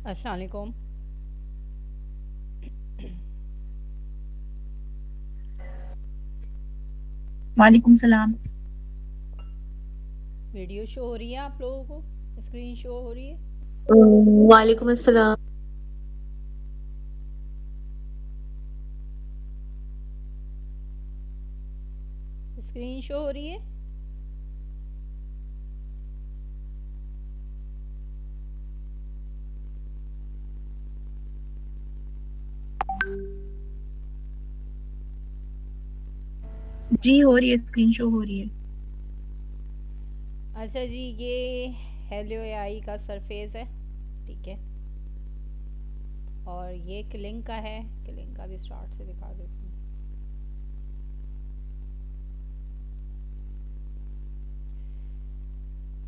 अस्सलाम वालेकुम। वालेकुम सलाम। वीडियो शो हो रही है आप लोगों को? स्क्रीन शो हो रही है? वालेकुम अस्सलाम। स्क्रीन शो हो रही है? जी हो रही है, स्क्रीन शो हो रही है। अच्छा जी, ये हेलो एआई का सरफेस है। ठीक है। और ये किलिंग का है। किलिंग का भी स्टार्ट से दिखा देती हूँ।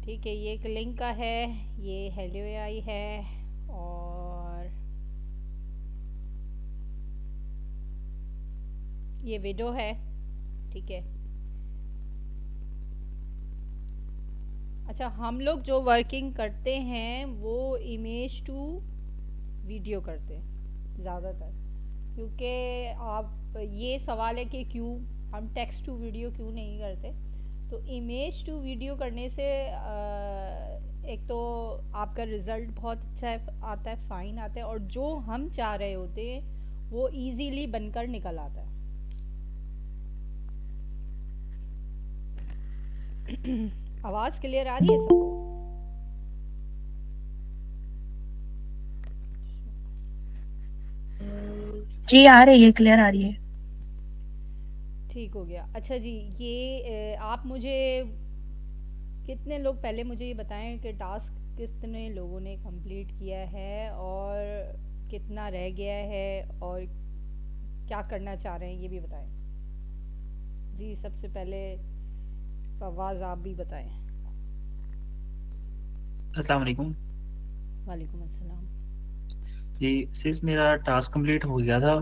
ठीक है, ये किलिंग का है। ये हेलो एआई है। और ये विडो है। ठीक है। अच्छा, हम लोग जो वर्किंग करते हैं वो इमेज टू वीडियो करते हैं ज़्यादातर। क्योंकि आप ये सवाल है कि क्यों हम टेक्स्ट टू वीडियो क्यों नहीं करते। तो इमेज टू वीडियो करने से एक तो आपका रिज़ल्ट बहुत अच्छा आता है, फ़ाइन आता है, और जो हम चाह रहे होते हैं वो इजीली बनकर निकल आता है। आवाज़ क्लियर आ रही है सबको? जी आ रही है, क्लियर आ रही है। ठीक हो गया। अच्छा जी, ये आप मुझे कितने लोग पहले मुझे ये बताएं कि टास्क कितने लोगों ने कंप्लीट किया है और कितना रह गया है और क्या करना चाह रहे हैं, ये भी बताएं। जी, सबसे पहले फवाज आप भी बताएं। अस्सलाम वालेकुम। वालेकुम अस्सलाम। जी सिर्फ मेरा टास्क कंप्लीट हो गया था,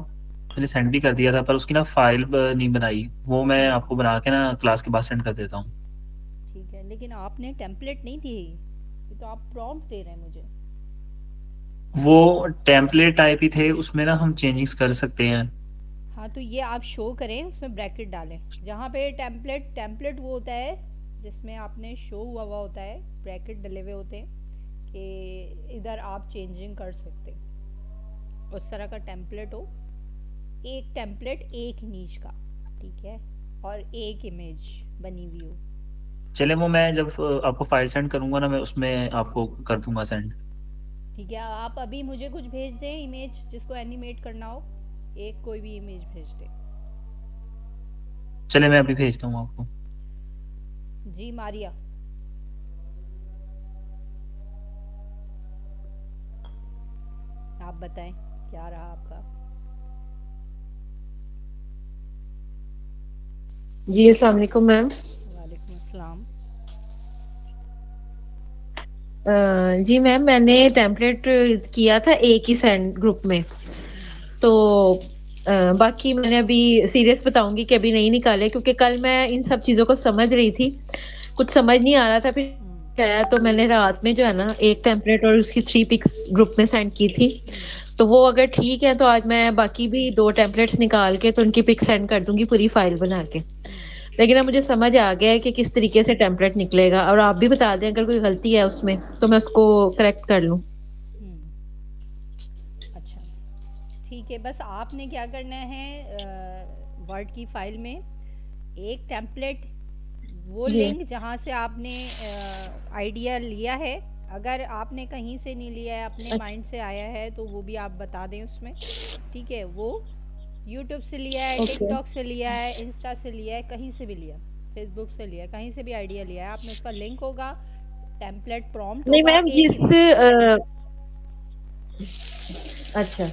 मैंने सेंड भी कर दिया था, पर उसकी ना फाइल नहीं बनाई। वो मैं आपको बना के ना क्लास के बाद सेंड कर देता हूँ। ठीक है, लेकिन आपने टेम्पलेट नहीं दी। ये तो आप प्रॉम्प्ट दे रहे हैं मुझे। वो टेम्पलेट टाइप ही थे, उसमें ना हम चेंजिंग्स कर सकते हैं। हाँ, तो ये आप शो करें, उसमें ब्रैकेट डालें। जहाँ पे टेम्पलेट टेम्पलेट वो होता है जिसमें आपने शो हुआ होता है, ब्रैकेट डले हुए होते हैं कि इधर आप चेंजिंग कर सकते हैं। उस तरह का टेम्पलेट हो। एक टेम्पलेट एक नीच का। ठीक है। और एक इमेज बनी हुई हो। चले, वो मैं जब आपको फाइल सेंड करूंगा ना, मैं उसमें आपको कर दूंगा सेंड। ठीक है, आप अभी मुझे कुछ भेज दें इमेज जिसको एनिमेट करना हो। एक कोई भी इमेज भेज दें। चले, मैं अभी भेजता हूँ आपको। जी मारिया। आप बताएं, क्या रहा आपका? जी अस्सलाम वालेकुम मैम। वालेकुम अस्सलाम। जी मैम, मैंने टेम्पलेट किया था एक ही सेंड ग्रुप में। हम्म। तो बाकी मैंने अभी सीरियस बताऊंगी कि अभी नहीं निकाले, क्योंकि कल मैं इन सब चीजों को समझ रही थी, कुछ समझ नहीं आ रहा था। हम्म। फिर आया तो मैंने रात में जो है ना एक टेम्पलेट और उसकी 3 पिक्स ग्रुप में सेंड की थी। हम्म। तो वो अगर ठीक है तो आज मैं बाकी भी 2 टेम्पलेट्स निकाल के तो उनकी पिक सेंड कर दूंगी पूरी फाइल बना के। हम्म। लेकिन अब मुझे समझ आ गया है कि किस तरीके से टेम्पलेट निकलेगा, और आप भी बता दें अगर कोई गलती है उसमें तो मैं उसको करेक्ट कर लूँ। हम्म। अच्छा, ठीक है। बस आपने क्या करना है, वर्ड की फाइल में एक टेम्पलेट, वो जी। लिंक जहाँ से आपने आइडिया लिया है, अगर आपने कहीं से नहीं लिया है, अपने अच्छा। माइंड से आया है, तो वो भी आप बता दें उसमें। ठीक है, वो यूट्यूब से लिया है, ओके। टिकटॉक से लिया है, इंस्टा से लिया है, कहीं से भी लिया, फेसबुक से लिया है, कहीं से भी आइडिया लिया है आपने, उसका लिंक होगा, टेम्पलेट प्रॉम्प्ट नहीं होगा, मैम, एक जिस इमेज। अच्छा,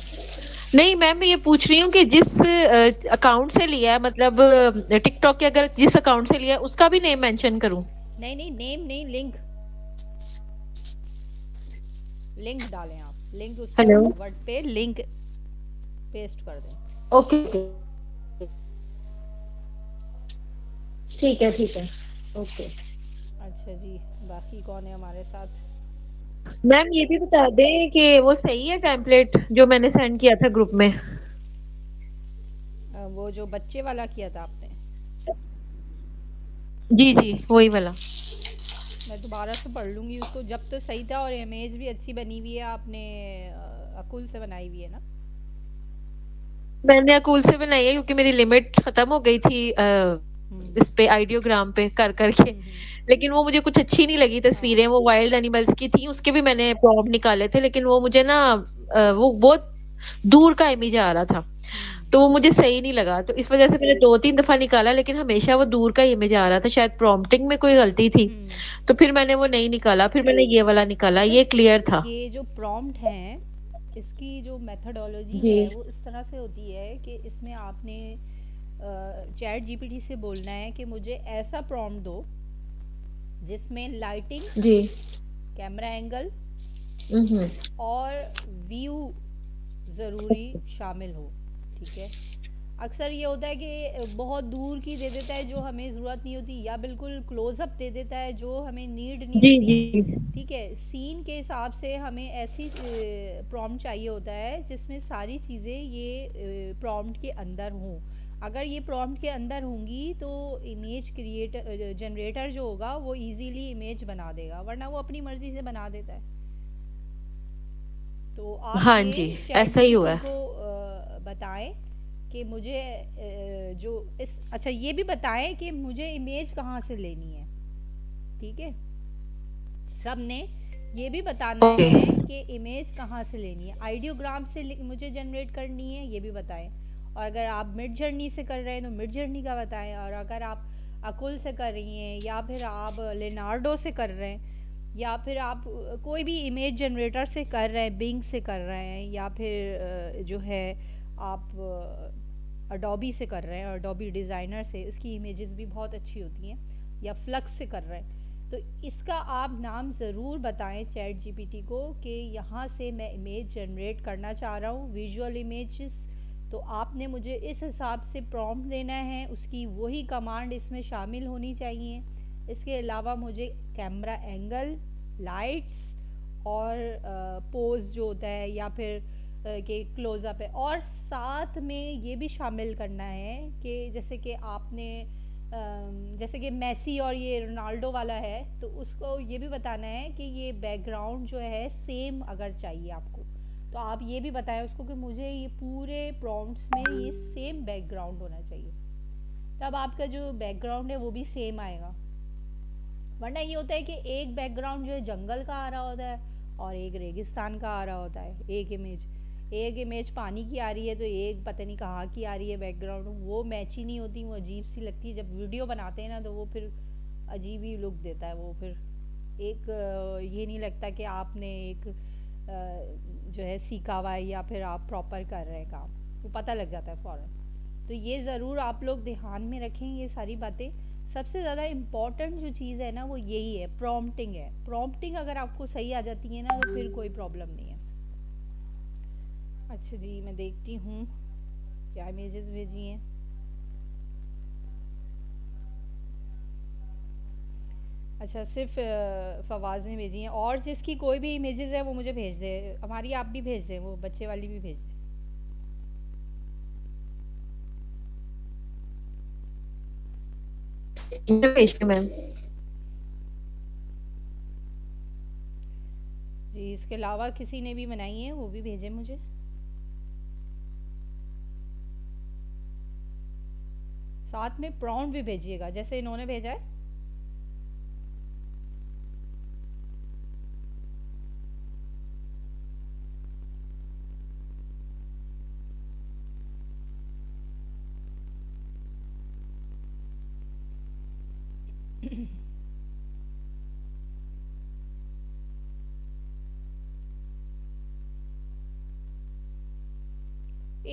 नहीं मैम, मैं ये पूछ रही हूँ कि जिस अकाउंट से लिया है, मतलब टिकटॉक के अगर जिस अकाउंट से लिया है उसका भी नेम मेंशन करूँ? नहीं नहीं, नेम नहीं, लिंक। लिंक डालें आप, लिंक उस हेलो। वर्ड पे लिंक पेस्ट कर दें। ओके ओके, ठीक है ठीक है। ओके। अच्छा जी, बाकी कौन है हमारे साथ? मैम ये भी बता दें कि वो सही है टेम्पलेट जो मैंने सेंड किया था ग्रुप में? वो जो बच्चे वाला किया था आपने? जी जी, वही वाला। मैं दोबारा से पढ़ लूँगी उसको। जब तो सही था और इमेज भी अच्छी बनी हुई है। आपने अकुल से बनाई हुई है ना? मैंने अकूल से बनाई है क्योंकि मेरी लिमिट खत्म हो गई थी इस पे आइडियोग्राम पे कर करके। लेकिन वो मुझे कुछ अच्छी नहीं लगी तस्वीरें, हाँ। वो वाइल्ड एनिमल्स की थी। उसके भी मैंने प्रॉम्प्ट निकाले थे, लेकिन वो मुझे ना वो बहुत दूर का इमेज आ रहा था, तो वो मुझे सही नहीं लगा। तो इस वजह से मैंने 2-3 दफा निकाला, लेकिन हमेशा वो दूर का इमेज आ रहा था। शायद प्रॉम्प्टिंग में कोई गलती थी, तो फिर मैंने वो नहीं निकाला। फिर मैंने ये वाला निकाला, अच्छा, ये क्लियर था। ये जो प्रॉम्प्ट हैं, इसकी जो मेथोडोलॉजी जी है वो इस तरह से होती है कि इसमें आपने चैट जीपीटी से बोलना है कि मुझे ऐसा प्रॉम्प्ट दो जिसमें लाइटिंग, जी। कैमरा एंगल हम्म। और व्यू ज़रूरी शामिल हो। ठीक है। अक्सर ये होता है कि बहुत दूर की दे देता है जो हमें ज़रूरत नहीं होती, या बिल्कुल क्लोज़अप दे देता है जो हमें नीड नहीं जी होती। जी। ठीक है। सीन के हिसाब से हमें ऐसी प्रॉम्प्ट चाहिए होता है जिसमें सारी चीज़ें ये प्रॉम्प्ट के अंदर हों। अगर ये प्रॉम्प्ट के अंदर होंगी तो इमेज क्रिएटर जनरेटर जो होगा वो इजीली इमेज बना देगा, वरना वो अपनी मर्ज़ी से बना देता है। तो आप हाँ ये जी, चैट ऐसा ही हुआ जीपीटी है। को बताएं कि मुझे जो इस अच्छा ये भी बताएं कि मुझे इमेज कहाँ से लेनी है। ठीक है। सबने ये भी बताना ओके। है कि इमेज कहाँ से लेनी है। आइडियोग्राम से मुझे जनरेट करनी है, ये भी बताएं। और अगर आप मिड जर्नी से कर रहे हैं तो मिड जर्नी का बताएं। और अगर आप अकुल से कर रही हैं या फिर आप लेनार्डो से कर रहे हैं या फिर आप कोई भी इमेज जनरेटर से कर रहे हैं, बिंग से कर रहे हैं, या फिर जो है आप अडोबी से कर रहे हैं, अडोबी डिज़ाइनर से, उसकी इमेजेस भी बहुत अच्छी होती हैं, या फ्लक्स से कर रहे हैं, तो इसका आप नाम ज़रूर बताएं चैट जीपीटी को कि यहाँ से मैं इमेज जनरेट करना चाह रहा हूँ, विजुअल इमेजेस। तो आपने मुझे इस हिसाब से प्रॉम्प्ट देना है, उसकी वही कमांड इसमें शामिल होनी चाहिए। इसके अलावा मुझे कैमरा एंगल, लाइट्स और पोज जो होता है, या फिर कि क्लोज़अप है, और साथ में ये भी शामिल करना है कि जैसे कि आपने जैसे कि मेसी और ये रोनाल्डो वाला है, तो उसको ये भी बताना है कि ये बैकग्राउंड जो है सेम अगर चाहिए आपको, तो आप ये भी बताएं उसको कि मुझे ये पूरे प्रॉम्प्ट्स में ये सेम बैकग्राउंड होना चाहिए। तब आपका जो बैकग्राउंड है वो भी सेम आएगा। वरना ये होता है कि एक बैकग्राउंड जो है जंगल का आ रहा होता है और एक रेगिस्तान का आ रहा होता है। एक इमेज पानी की आ रही है तो एक पता नहीं कहाँ की आ रही है बैकग्राउंड, वो मैच ही नहीं होती, वो अजीब सी लगती है। जब वीडियो बनाते हैं ना तो वो फिर अजीब ही लुक देता है। वो फिर एक ये नहीं लगता कि आपने एक जो है सीखा हुआ है या फिर आप प्रॉपर कर रहे हैं काम, वो पता लग जाता है फ़ौरन। तो ये ज़रूर आप लोग ध्यान में रखें ये सारी बातें। सबसे ज़्यादा इम्पॉर्टेंट जो चीज़ है ना वो यही है, प्रॉम्प्टिंग है। प्रॉम्प्टिंग अगर आपको सही आ जाती है ना तो फिर कोई प्रॉब्लम नहीं है। अच्छा जी, मैं देखती हूँ क्या इमेजेस भेजी हैं। अच्छा, सिर्फ फवाज ने भेजी हैं, और जिसकी कोई भी इमेजेस है वो मुझे भेज दे। हमारी आप भी भेज दें, वो बच्चे वाली भी भेज दें। मैं भेजती हूँ मैम। जी, इसके अलावा किसी ने भी बनाई है वो भी भेजें मुझे। साथ में प्रॉम्प्ट भी भेजिएगा जैसे इन्होंने भेजा है।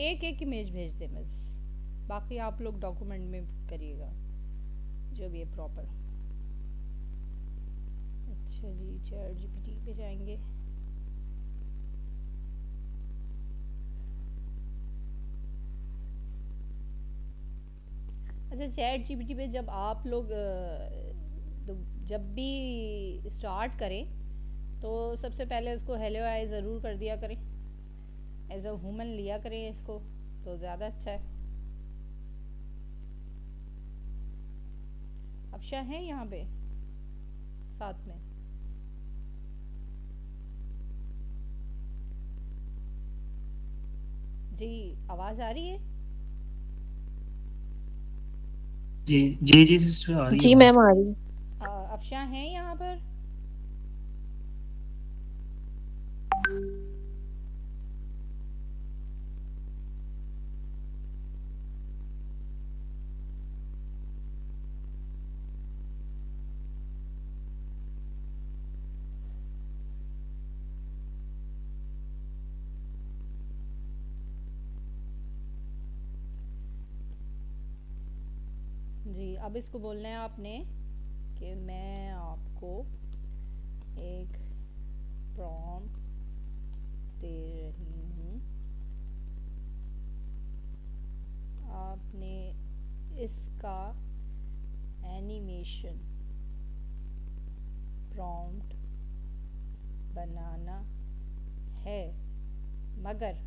एक एक इमेज भेज दें बस, बाकी आप लोग डॉक्यूमेंट में करिएगा जो भी है प्रॉपर। अच्छा जी, चैट जीपीटी पे जाएंगे। अच्छा, चैट जीपीटी पे जब आप लोग तो जब भी स्टार्ट करें तो सबसे पहले उसको हेलो आई ज़रूर कर दिया करें, एज अ ह्यूमन लिया करें इसको, तो ज़्यादा अच्छा है। अफशा है यहाँ पे साथ में? जी आवाज़ आ रही है? जी सिस्टर आ रही है जी आवाज। मैम आ रही है। अफशा हैं यहाँ पर? जी अब इसको बोलना है आपने कि मैं आपको एक प्रॉम्प्ट दे रही हूँ, आपने इसका एनिमेशन प्रॉम्प्ट बनाना है, मगर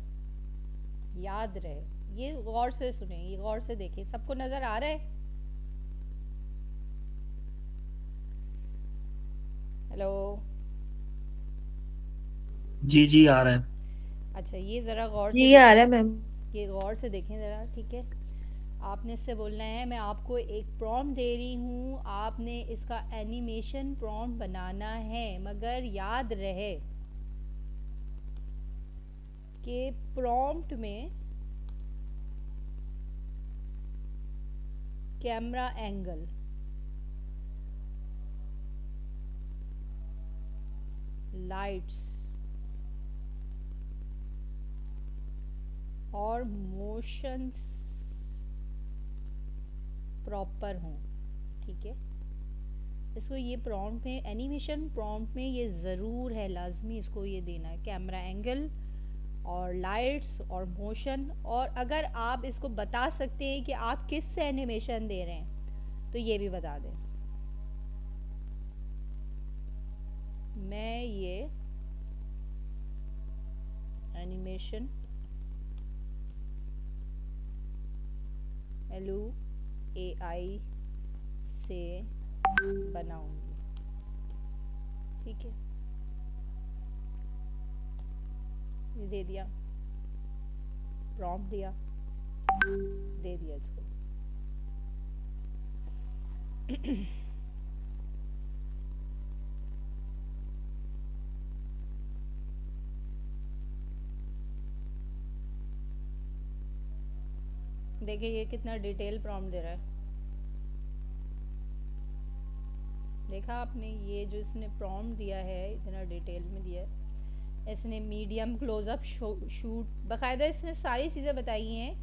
याद रहे, ये गौर से सुने, ये गौर से देखें, सबको नज़र आ रहा है? हेलो? जी आ रहा है। अच्छा ये ज़रा गौर से जी आ रहा है देखें, मैम। ये गौर से देखें ज़रा, ठीक है? आपने इससे बोलना है मैं आपको एक प्रॉम्प्ट दे रही हूँ, आपने इसका एनिमेशन प्रॉम्प्ट बनाना है, मगर याद रहे कि प्रॉम्प्ट में कैमरा एंगल, लाइट्स और मोशंस प्रॉपर हों, ठीक है? इसको ये प्रॉम्प्ट में, एनिमेशन प्रॉम्प्ट में ये ज़रूर है, लाजमी इसको ये देना है, कैमरा एंगल और लाइट्स और मोशन। और अगर आप इसको बता सकते हैं कि आप किस से एनिमेशन दे रहे हैं तो ये भी बता दें। मैं ये एनिमेशन LUAI से बनाऊंगी, ठीक है? ये दे दिया, प्रॉम्प्ट दिया, दे दिया इसको। देखिए ये कितना डिटेल प्रॉम्प्ट दे रहा है, देखा आपने? ये जो इसने प्रॉम्प्ट दिया है इतना डिटेल में दिया है, इसने मीडियम क्लोजअप शूट, बाकायदा इसने सारी चीज़ें बताई हैं,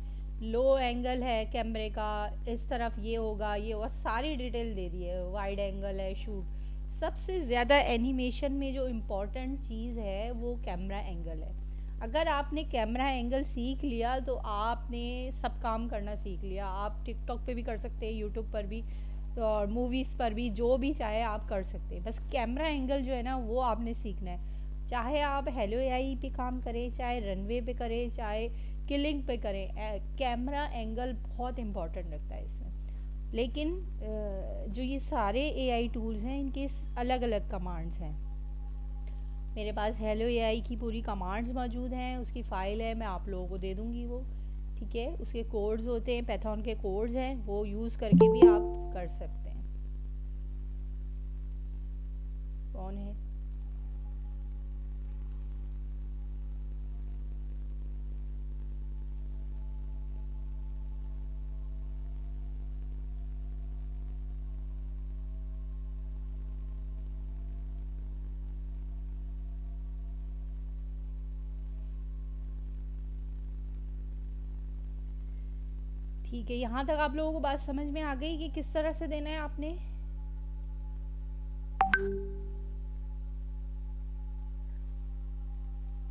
लो एंगल है कैमरे का, इस तरफ ये होगा, ये होगा, सारी डिटेल दे दी है, वाइड एंगल है शूट। सबसे ज़्यादा एनिमेशन में जो इम्पोर्टेंट चीज़ है वो कैमरा एंगल है। अगर आपने कैमरा एंगल सीख लिया तो आपने सब काम करना सीख लिया। आप टिकटॉक पे भी कर सकते हैं, यूट्यूब पर भी, तो और मूवीज़ पर भी, जो भी चाहे आप कर सकते हैं। बस कैमरा एंगल जो है ना वो आपने सीखना है। चाहे आप हेलो एआई पे काम करें, चाहे रनवे पे करें, चाहे किलिंग पे करें, कैमरा एंगल बहुत इम्पोर्टेंट रखता है इसमें। लेकिन जो ये सारे एआई टूल्स हैं इनके अलग अलग कमांड्स हैं। मेरे पास हेलो एआई की पूरी कमांड्स मौजूद हैं, उसकी फ़ाइल है, मैं आप लोगों को दे दूँगी वो, ठीक है? उसके कोड्स होते हैं, पैथॉन के कोड्स हैं, वो यूज़ करके भी आप कर सकते हैं। कौन है? ठीक है, यहाँ तक आप लोगों को बात समझ में आ गई कि किस तरह से देना है आपने?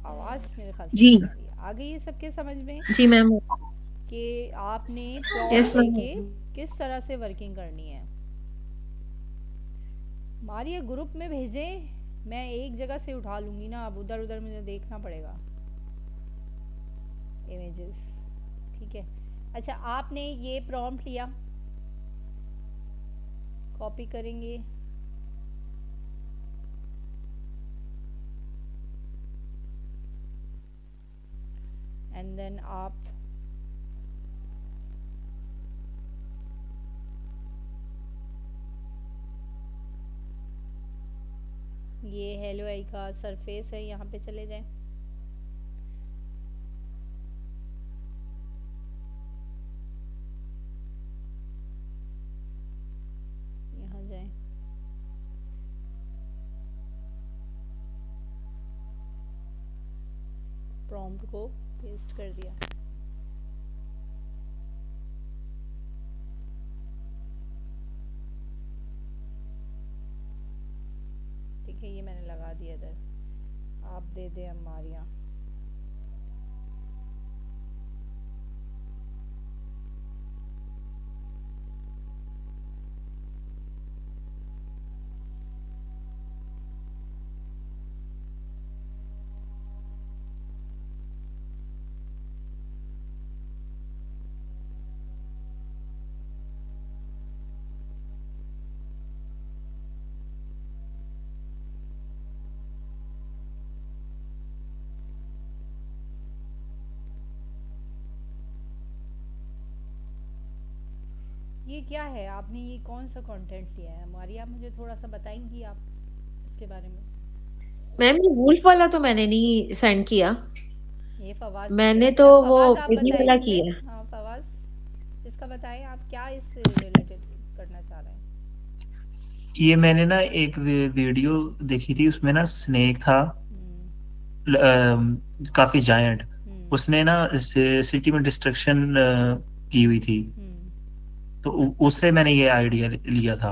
आवाज़ मेरे ख्याल से जी। आ गई है सबके समझ में जी मैम। कि आपने यस प्रॉम्प्ट मैम। लेके किस तरह से वर्किंग करनी है। मारिया ग्रुप में भेजें मैं एक जगह से उठा लूँगी ना, अब उधर उधर मुझे देखना पड़ेगा इमेजेस। ठीक है, अच्छा आपने ये प्रॉम्प्ट लिया, कॉपी करेंगे, एंड देन आप ये हेलो आई का सरफेस है, यहाँ पे चले जाएं। यहाँ जाएं, प्रॉम्प्ट को पेस्ट कर दिया। ठीक है, ये मैंने लगा दिया इधर, आप दे दें हमारियाँ। ये क्या है, आपने ये कौन सा कंटेंट लिया है हमारी, आप मुझे थोड़ा सा बताएंगी आप इसके बारे में। मैम ये वुल्फ वाला तो मैंने नहीं सेंड किया, ये फवाद, मैंने तो अच्छा वो फवाद आप बेबी बताएं वाला मुझे। किया। हाँ फवाद, इसका बताएं आप क्या इससे रिलेटेड करना चाह रहे हैं। ये मैंने ना एक वीडियो देखी थी, उसमें ना स्नेक था, हम्म, काफी जायंट। हम्म, उसने ना सिटी में डिस्ट्रक्शन की हुई थी, हम्म, तो उससे मैंने ये आइडिया लिया था।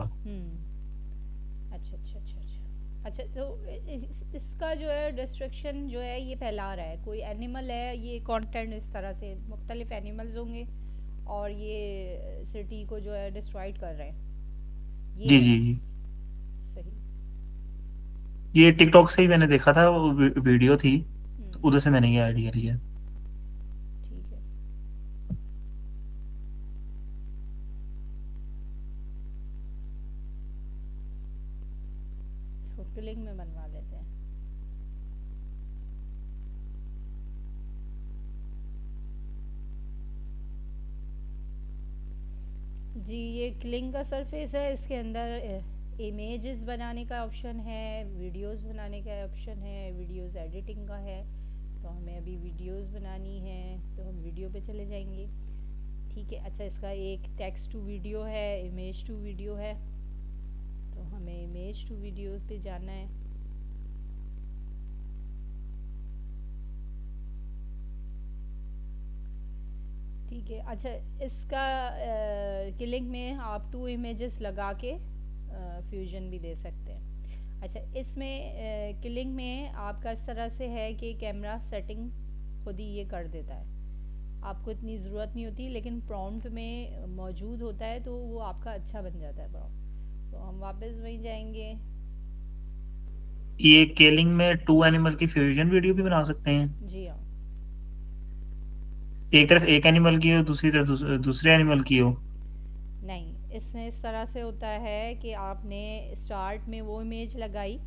अच्छा अच्छा अच्छा अच्छा अच्छा, तो इसका जो है डिस्ट्रक्शन जो है ये फैला रहा है, कोई एनिमल है, ये कंटेंट इस तरह से मुख्तलिफ एनिमल्स होंगे और ये सिटी को जो है डिस्ट्रॉयड कर रहे हैं, ये जी है। जी जी, सही। ये टिकटॉक से ही मैंने देखा था, वो वीडियो थी, तो हम्म, उधर से मैंने ये आइडिया लिया। ठीक है। इसको किलिंग में बनवा लेते हैं। जी, ये क्लिंग का सरफेस है, इसके अंदर इमेजेस बनाने का ऑप्शन है, वीडियोस बनाने का ऑप्शन है, वीडियोस एडिटिंग का है। तो हमें अभी वीडियोस बनानी है, तो हम वीडियो पे चले जाएंगे। ठीक है, अच्छा इसका एक टेक्स्ट टू वीडियो है, इमेज टू वीडियो है, तो हमें इमेज टू वीडियो पे जाना है। ठीक है, अच्छा इसका किलिंग में आप 2 इमेजेस लगा के फ्यूजन भी दे सकते हैं। अच्छा इसमें किलिंग में आपका इस तरह से है कि कैमरा सेटिंग खुद ही ये कर देता है, आपको इतनी ज़रूरत नहीं होती, लेकिन प्रॉम्प्ट में मौजूद होता है तो वो आपका अच्छा बन जाता है प्रॉम्प्ट। तो हम वापस वहीं जाएंगे। ये केलिंग में 2 एनिमल की फ्यूजन वीडियो भी बना सकते हैं? जी हाँ। एक तरफ एक एनिमल की हो, दूसरी तरफ दूसरे एनिमल की हो? नहीं, इसमें इस तरह से होता है कि आपने स्टार्ट में वो इमेज लगाई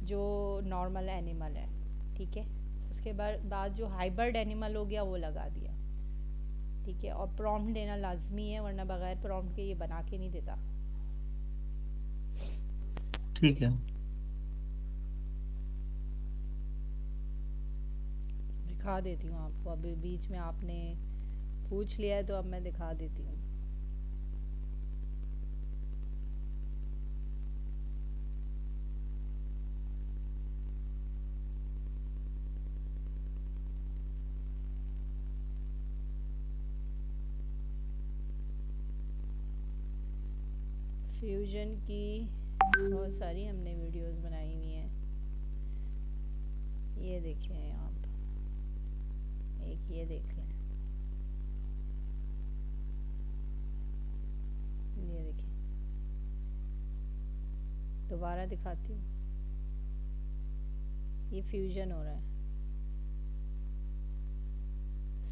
जो नॉर्मल एनिमल है, ठीक है, उसके बाद जो हाइब्रिड एनिमल हो गया वो लगा दिया। ठीक है, और प्रॉम्प्ट देना लाजमी है, वरना बगैर प्रॉम्प्ट के ये बना के नहीं देता। ठीक है। दिखा देती हूँ आपको, अभी बीच में आपने पूछ लिया है तो अब मैं दिखा देती हूँ। फ्यूजन की बहुत सारी हमने वीडियोस बनाई हुई हैं, ये देखें आप, एक ये देख लें, ये देखें, दोबारा दिखाती हूँ। ये फ्यूजन हो रहा है।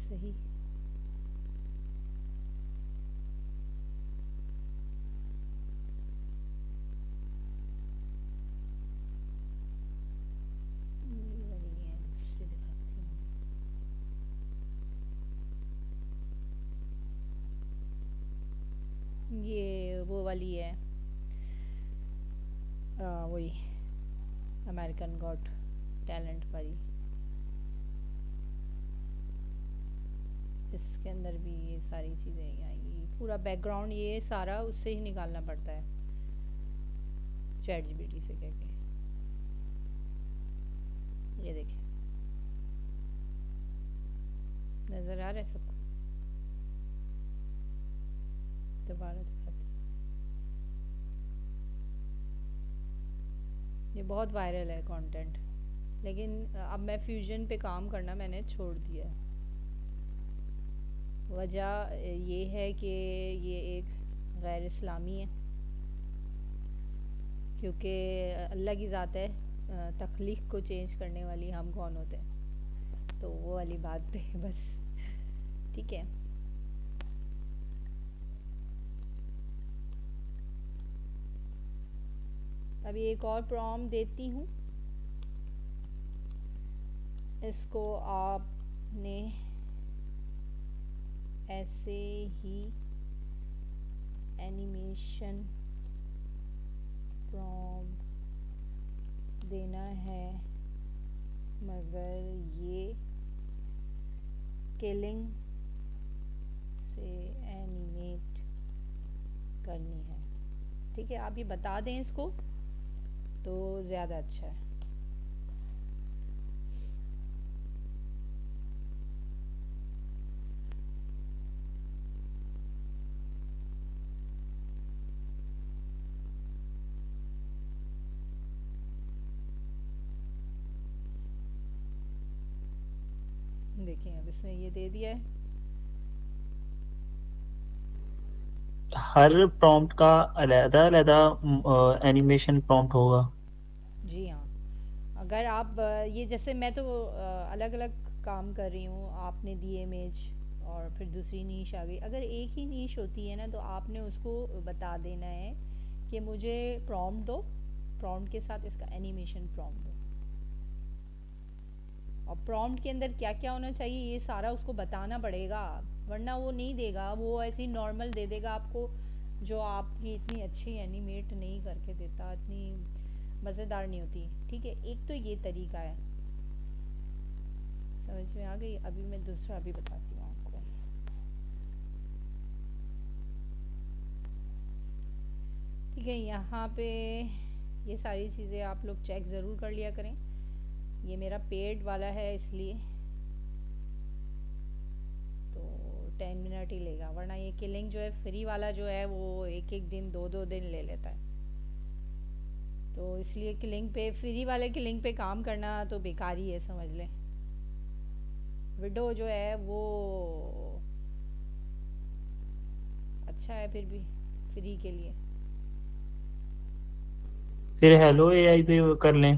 सही। ये वाली है, दूसरी दिखाती हूँ। ये वो वाली है, वही अमेरिकन गॉट टैलेंट वाली। इसके अंदर भी ये सारी चीज़ें आएंगी, पूरा बैकग्राउंड ये सारा उससे ही निकालना पड़ता है, चैट जीपीटी से कह के। ये देखिए, नज़र आ रहा है सबको? दोबारा दिखाती हूँ। ये बहुत वायरल है कंटेंट, लेकिन अब मैं फ्यूजन पे काम करना मैंने छोड़ दिया है। वजह ये है कि ये एक गैर इस्लामी है, क्योंकि अल्लाह की ज़ात है, तख्लीक को चेंज करने वाली हम कौन होते हैं, तो वो वाली बात पे बस। ठीक है, अभी एक और प्रॉम्प्ट देती हूँ। इसको आपने ऐसे ही एनिमेशन प्रॉम्प्ट देना है, मगर ये किलिंग से एनिमेट करनी है। ठीक है, आप ये बता दें इसको तो ज़्यादा अच्छा है। देखिए, अब इसने ये दे दिया है। हर प्रॉम्प्ट का अलग-अलग एनिमेशन प्रॉम्प्ट होगा? जी हाँ, अगर आप ये जैसे मैं तो अलग अलग काम कर रही हूँ, आपने दी इमेज और फिर दूसरी नीश आ गई। अगर एक ही नीश होती है ना, तो आपने उसको बता देना है कि मुझे प्रॉम्प्ट दो, प्रॉम्प्ट के साथ इसका एनिमेशन प्रॉम्प्ट दो, और प्रॉम्प्ट के अंदर क्या क्या होना चाहिए ये सारा उसको बताना पड़ेगा, वरना वो नहीं देगा, वो ऐसे ही नॉर्मल दे देगा आपको, जो आपकी इतनी अच्छी एनिमेट नहीं करके देता, इतनी मज़ेदार नहीं होती। ठीक है, एक तो ये तरीका है, समझ में आ गई? अभी मैं दूसरा भी बताती हूँ आपको। ठीक है, यहाँ पे ये सारी चीज़ें आप लोग चेक ज़रूर कर लिया करें। ये मेरा पेड वाला है इसलिए तो 10 मिनट ही लेगा, वरना ये किलिंग जो है फ्री वाला जो है वो एक एक दिन दो दो दिन ले लेता है। तो इसलिए किलिंग पे, फ्री वाले किलिंग पे काम करना तो बेकार ही है, समझ लें। विडो जो है वो अच्छा है फिर भी फ्री के लिए। फिर हेलो एआई पे कर लें?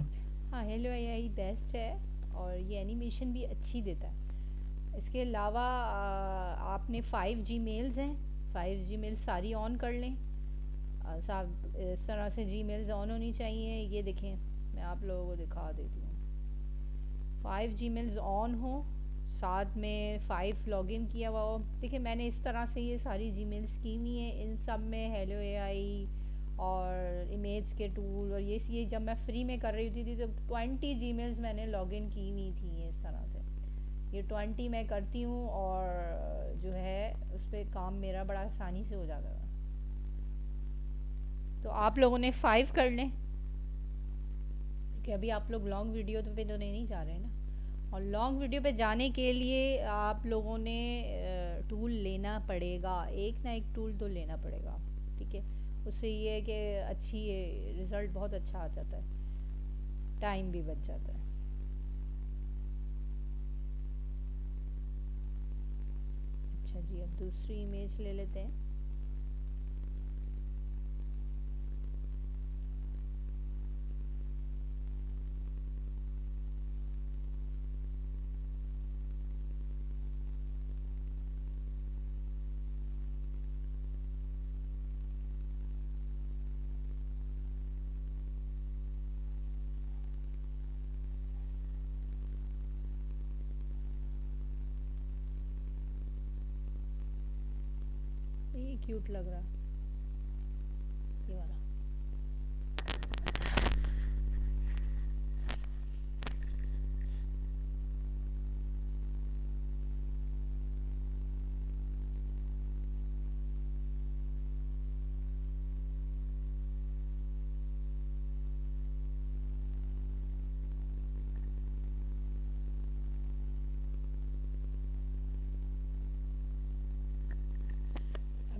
हाँ, हेलो एआई बेस्ट है, और ये एनिमेशन भी अच्छी देता है। इसके अलावा आपने 5 जीमेल्स हैं, 5 जीमेल सारी ऑन कर लें। साफ इस तरह से जीमेल्स ऑन होनी चाहिए। ये देखें, मैं आप लोगों को दिखा देती हूँ। 5 जीमेल्स ऑन हो, साथ में 5 लॉगिन किया हुआ हो। देखिए, मैंने इस तरह से ये सारी जीमेल्स की हुई हैं, इन सब में हेलो एआई और इमेज के टूल, और ये जब मैं फ्री में कर रही थी तो 20 जीमेल्स मैंने लॉगिन की हुई थी इस तरह से। ये 20 मैं करती हूँ और जो है उस पर काम मेरा बड़ा आसानी से हो जाता है। तो आप लोगों ने 5 कर लें, क्योंकि अभी आप लोग लॉन्ग वीडियो पे तो नहीं जा रहे हैं ना, और लॉन्ग वीडियो पे जाने के लिए आप लोगों ने टूल लेना पड़ेगा, एक ना एक टूल तो लेना पड़ेगा। ठीक है, उससे ये है कि अच्छी रिज़ल्ट बहुत अच्छा आ जाता है, टाइम भी बच जाता है। अच्छा जी, अब दूसरी इमेज ले लेते हैं। ये क्यूट लग रहा है, ये वाला।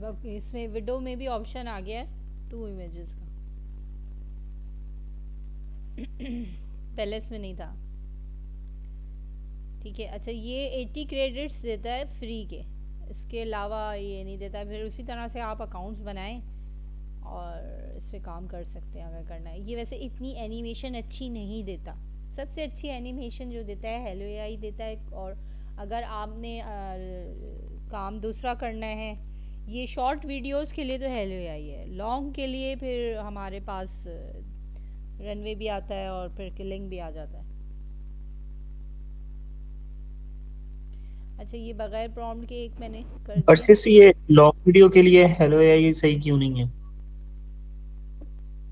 अब इसमें विडो में भी ऑप्शन आ गया है 2 इमेजेस का। पहले इसमें नहीं था। ठीक है, अच्छा ये 80 क्रेडिट्स देता है फ्री के, इसके अलावा ये नहीं देता। फिर उसी तरह से आप अकाउंट्स बनाएं और इस पे काम कर सकते हैं अगर करना है। ये वैसे इतनी एनिमेशन अच्छी नहीं देता, सबसे अच्छी एनिमेशन जो देता है हेलो एआई देता है। और अगर आपने काम दूसरा करना है, ये शॉर्ट वीडियोस के लिए तो हेलो एआई है, लॉन्ग के लिए फिर हमारे पास रनवे भी आता है और फिर किलिंग भी आ जाता है। अच्छा ये बगैर प्रॉम्प्ट के एक मैंने कर दिया। वर्सेस ये लॉन्ग वीडियो के लिए हेलो एआई सही क्यों नहीं है?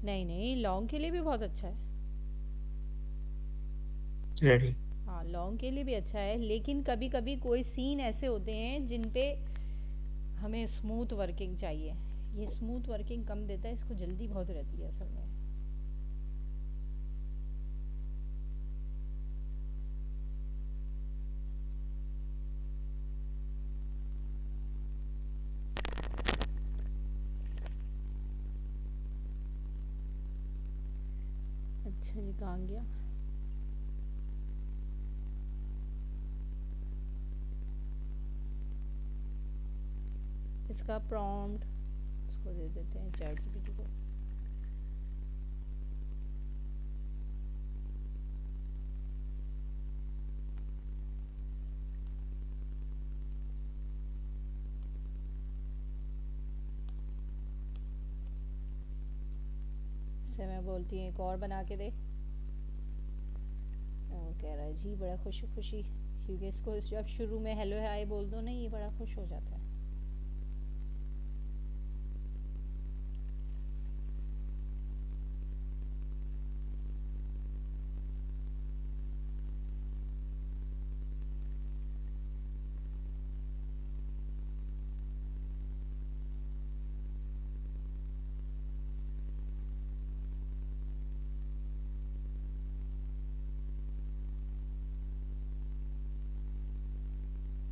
नहीं नहीं, लॉन्ग के लिए भी बहुत अच्छा है। रेडी। हाँ लॉन्ग के लिए भी अच्छा है, लेकिन कभी कभी कोई सीन ऐसे होते हैं जिन पे हमें स्मूथ वर्किंग चाहिए। ये स्मूथ वर्किंग कम देता है, इसको जल्दी बहुत रहती है असल में। अच्छा जी कहाँ गया? इसका प्रॉम्प्ट इसको दे देते हैं चैट जीपीटी को। से मैं बोलती हूँ एक और बना के दे, और कह रहा है जी बड़ा खुशी खुशी, क्योंकि इसको जब शुरू में हेलो हाय बोल दो ना ये बड़ा खुश हो जाता है।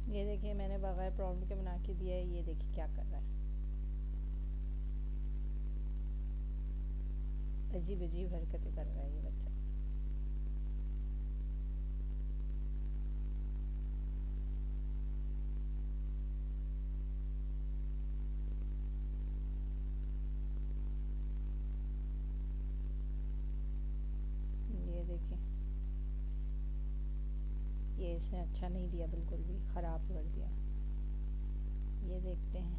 ये देखिए मैंने बगैर प्रॉम्प्ट के बना के दिया है, ये देखिए क्या कर रहा है, अजीब अजीब हरकतें कर रहा है ये बच्चा। ये देखिए ये इसने अच्छा नहीं दिया, बिल्कुल भी ख़राब कर दिया। ये देखते हैं।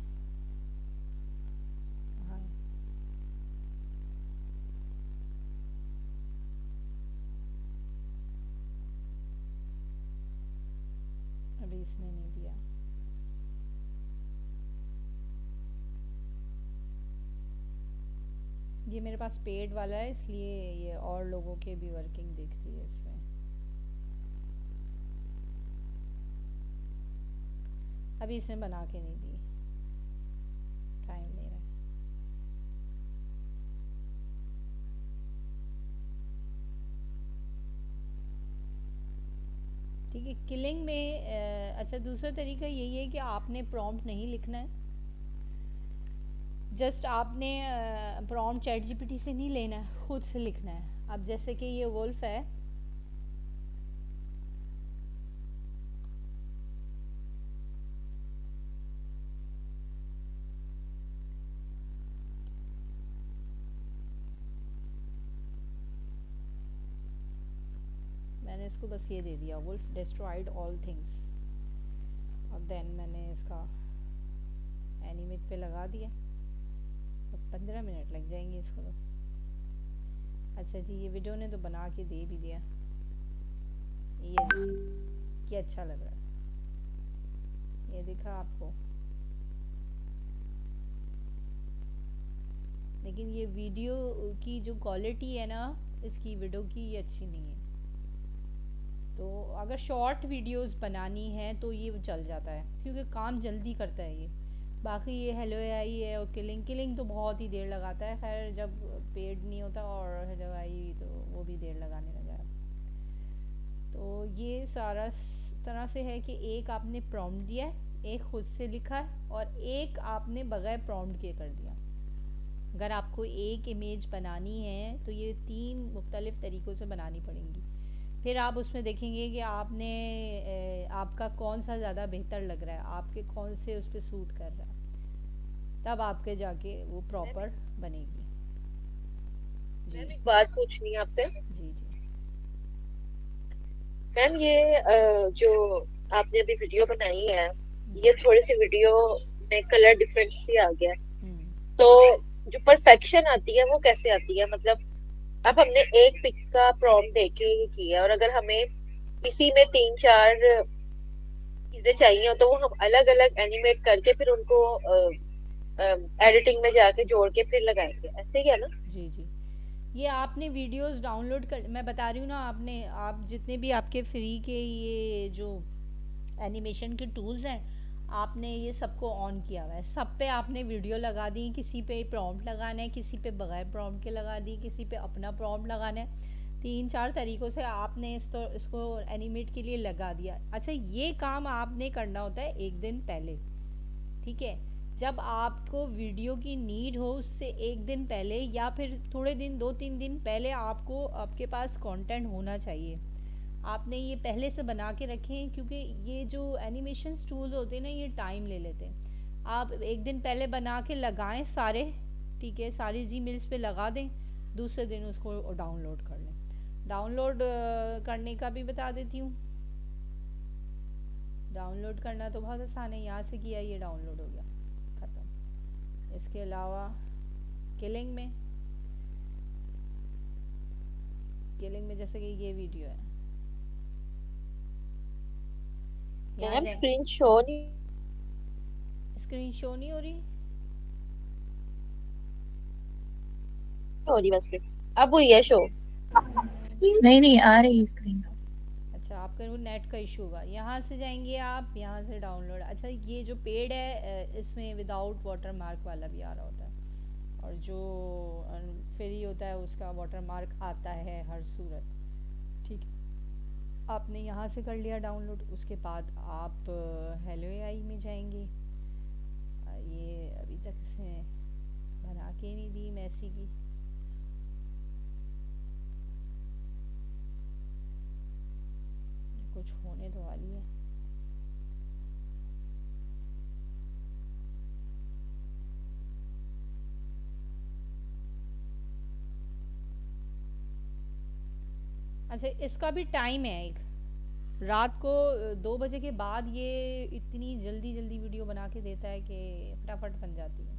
हाँ अभी इसने नहीं दिया। ये मेरे पास पेड वाला है इसलिए ये और लोगों के भी वर्किंग दिख रही है इसमें। अभी इसने बना के नहीं दी, टाइम नहीं रहा। ठीक है किलिंग में अच्छा दूसरा तरीका यही है कि आपने प्रॉम्प्ट नहीं लिखना है, जस्ट आपने प्रॉम्प्ट चैट जीपीटी से नहीं लेना है, खुद से लिखना है। अब जैसे कि ये वुल्फ है, मैंने इसको बस ये दे दिया वुल्फ डिस्ट्रॉयड ऑल थिंग्स, और देन मैंने इसका एनिमेट पे लगा दिया। अब 15 मिनट लग जाएंगे इसको तो। अच्छा जी ये वीडियो ने तो बना के दे भी दिया, ये देखिए क्या अच्छा लग रहा है, ये दिखा आपको। लेकिन ये वीडियो की जो क्वालिटी है ना इसकी वीडियो की ये अच्छी नहीं है। तो अगर शॉर्ट वीडियोस बनानी है तो ये चल जाता है क्योंकि काम जल्दी करता है ये। बाकी ये हेलो एआई है और किलिंग तो बहुत ही देर लगाता है। खैर जब पेड नहीं होता और हेलो एआई तो वो भी देर लगाने लगा है। तो ये सारा तरह से है कि एक आपने प्रॉम्प्ट दिया है, एक खुद से लिखा है और एक आपने बगैर प्रॉम्प्ट के कर दिया। अगर आपको एक इमेज बनानी है तो ये 3 मुख्तलिफ तरीक़ों से बनानी पड़ेंगी। फिर आप उसमें देखेंगे कि आपने आपका कौन सा ज़्यादा बेहतर लग रहा है, आपके कौन से उस पर सूट कर रहा है, तब आपके जाके वो प्रॉपर बनेगी। मैम एक बात पूछनी है आपसे। जी जी मैम ये जो आपने अभी वीडियो बनाई है, ये थोड़ी सी वीडियो में कलर डिफरेंस भी आ गया है, तो जो परफेक्शन आती है वो कैसे आती है? मतलब अब हमने एक पिक का प्रॉम्प्ट देके ही किया और अगर हमें इसी में 3-4 चीजें चाहिए तो वो हम अलग अलग एनिमेट करके फिर उनको एडिटिंग में जाके जोड़ के फिर लगाएंगे, ऐसे ही है ना? जी जी ये आपने वीडियोस डाउनलोड कर, मैं बता रही हूँ ना, आप जितने भी आपके फ्री के ये जो एनिमेशन के टूल्स हैं आपने ये सबको ऑन किया हुआ है, सब पे आपने वीडियो लगा दी, किसी पे प्रॉम्प्ट लगाना है, किसी पे बगैर प्रॉम्प्ट के लगा दी, किसी पे अपना प्रॉम्प्ट लगाना है। 3-4 तरीक़ों से आपने इसको एनिमेट के लिए लगा दिया। अच्छा ये काम आपने करना होता है एक दिन पहले, ठीक है? जब आपको वीडियो की नीड हो उससे एक दिन पहले या फिर थोड़े दिन 2-3 दिन पहले आपको आपके पास कंटेंट होना चाहिए। आपने ये पहले से बना के रखें क्योंकि ये जो एनिमेशन टूल्स होते हैं ना ये टाइम ले लेते हैं। आप एक दिन पहले बना के लगाएं सारे, ठीक है, सारी जीमेल्स पे लगा दें, दूसरे दिन उसको डाउनलोड कर लें। डाउनलोड करने का भी बता देती हूँ। डाउनलोड करना तो बहुत आसान है, यहाँ से किया ये डाउनलोड हो गया, ख़त्म। इसके अलावा किलिंग में जैसे कि ये वीडियो है, मैम स्क्रीन शो नहीं हो रही वैसे, अब हुई है शो? नहीं आ रही स्क्रीन। अच्छा आपका वो नेट का इशू होगा। यहाँ से जाएंगे आप, यहाँ से डाउनलोड। अच्छा ये जो पेड है इसमें विदाउट वाटर मार्क वाला भी आ रहा होता है और जो फ्री होता है उसका वाटर मार्क आता है हर सूरत, ठीक है? आपने यहाँ से कर लिया डाउनलोड, उसके बाद आप हेलो एआई में जाएंगे। ये अभी तक इसने बना के नहीं दी मैसी की, कुछ होने तो वाली है। अच्छा इसका भी टाइम है एक, रात को 2 बजे के बाद ये इतनी जल्दी वीडियो बना के देता है कि फटाफट बन जाती है।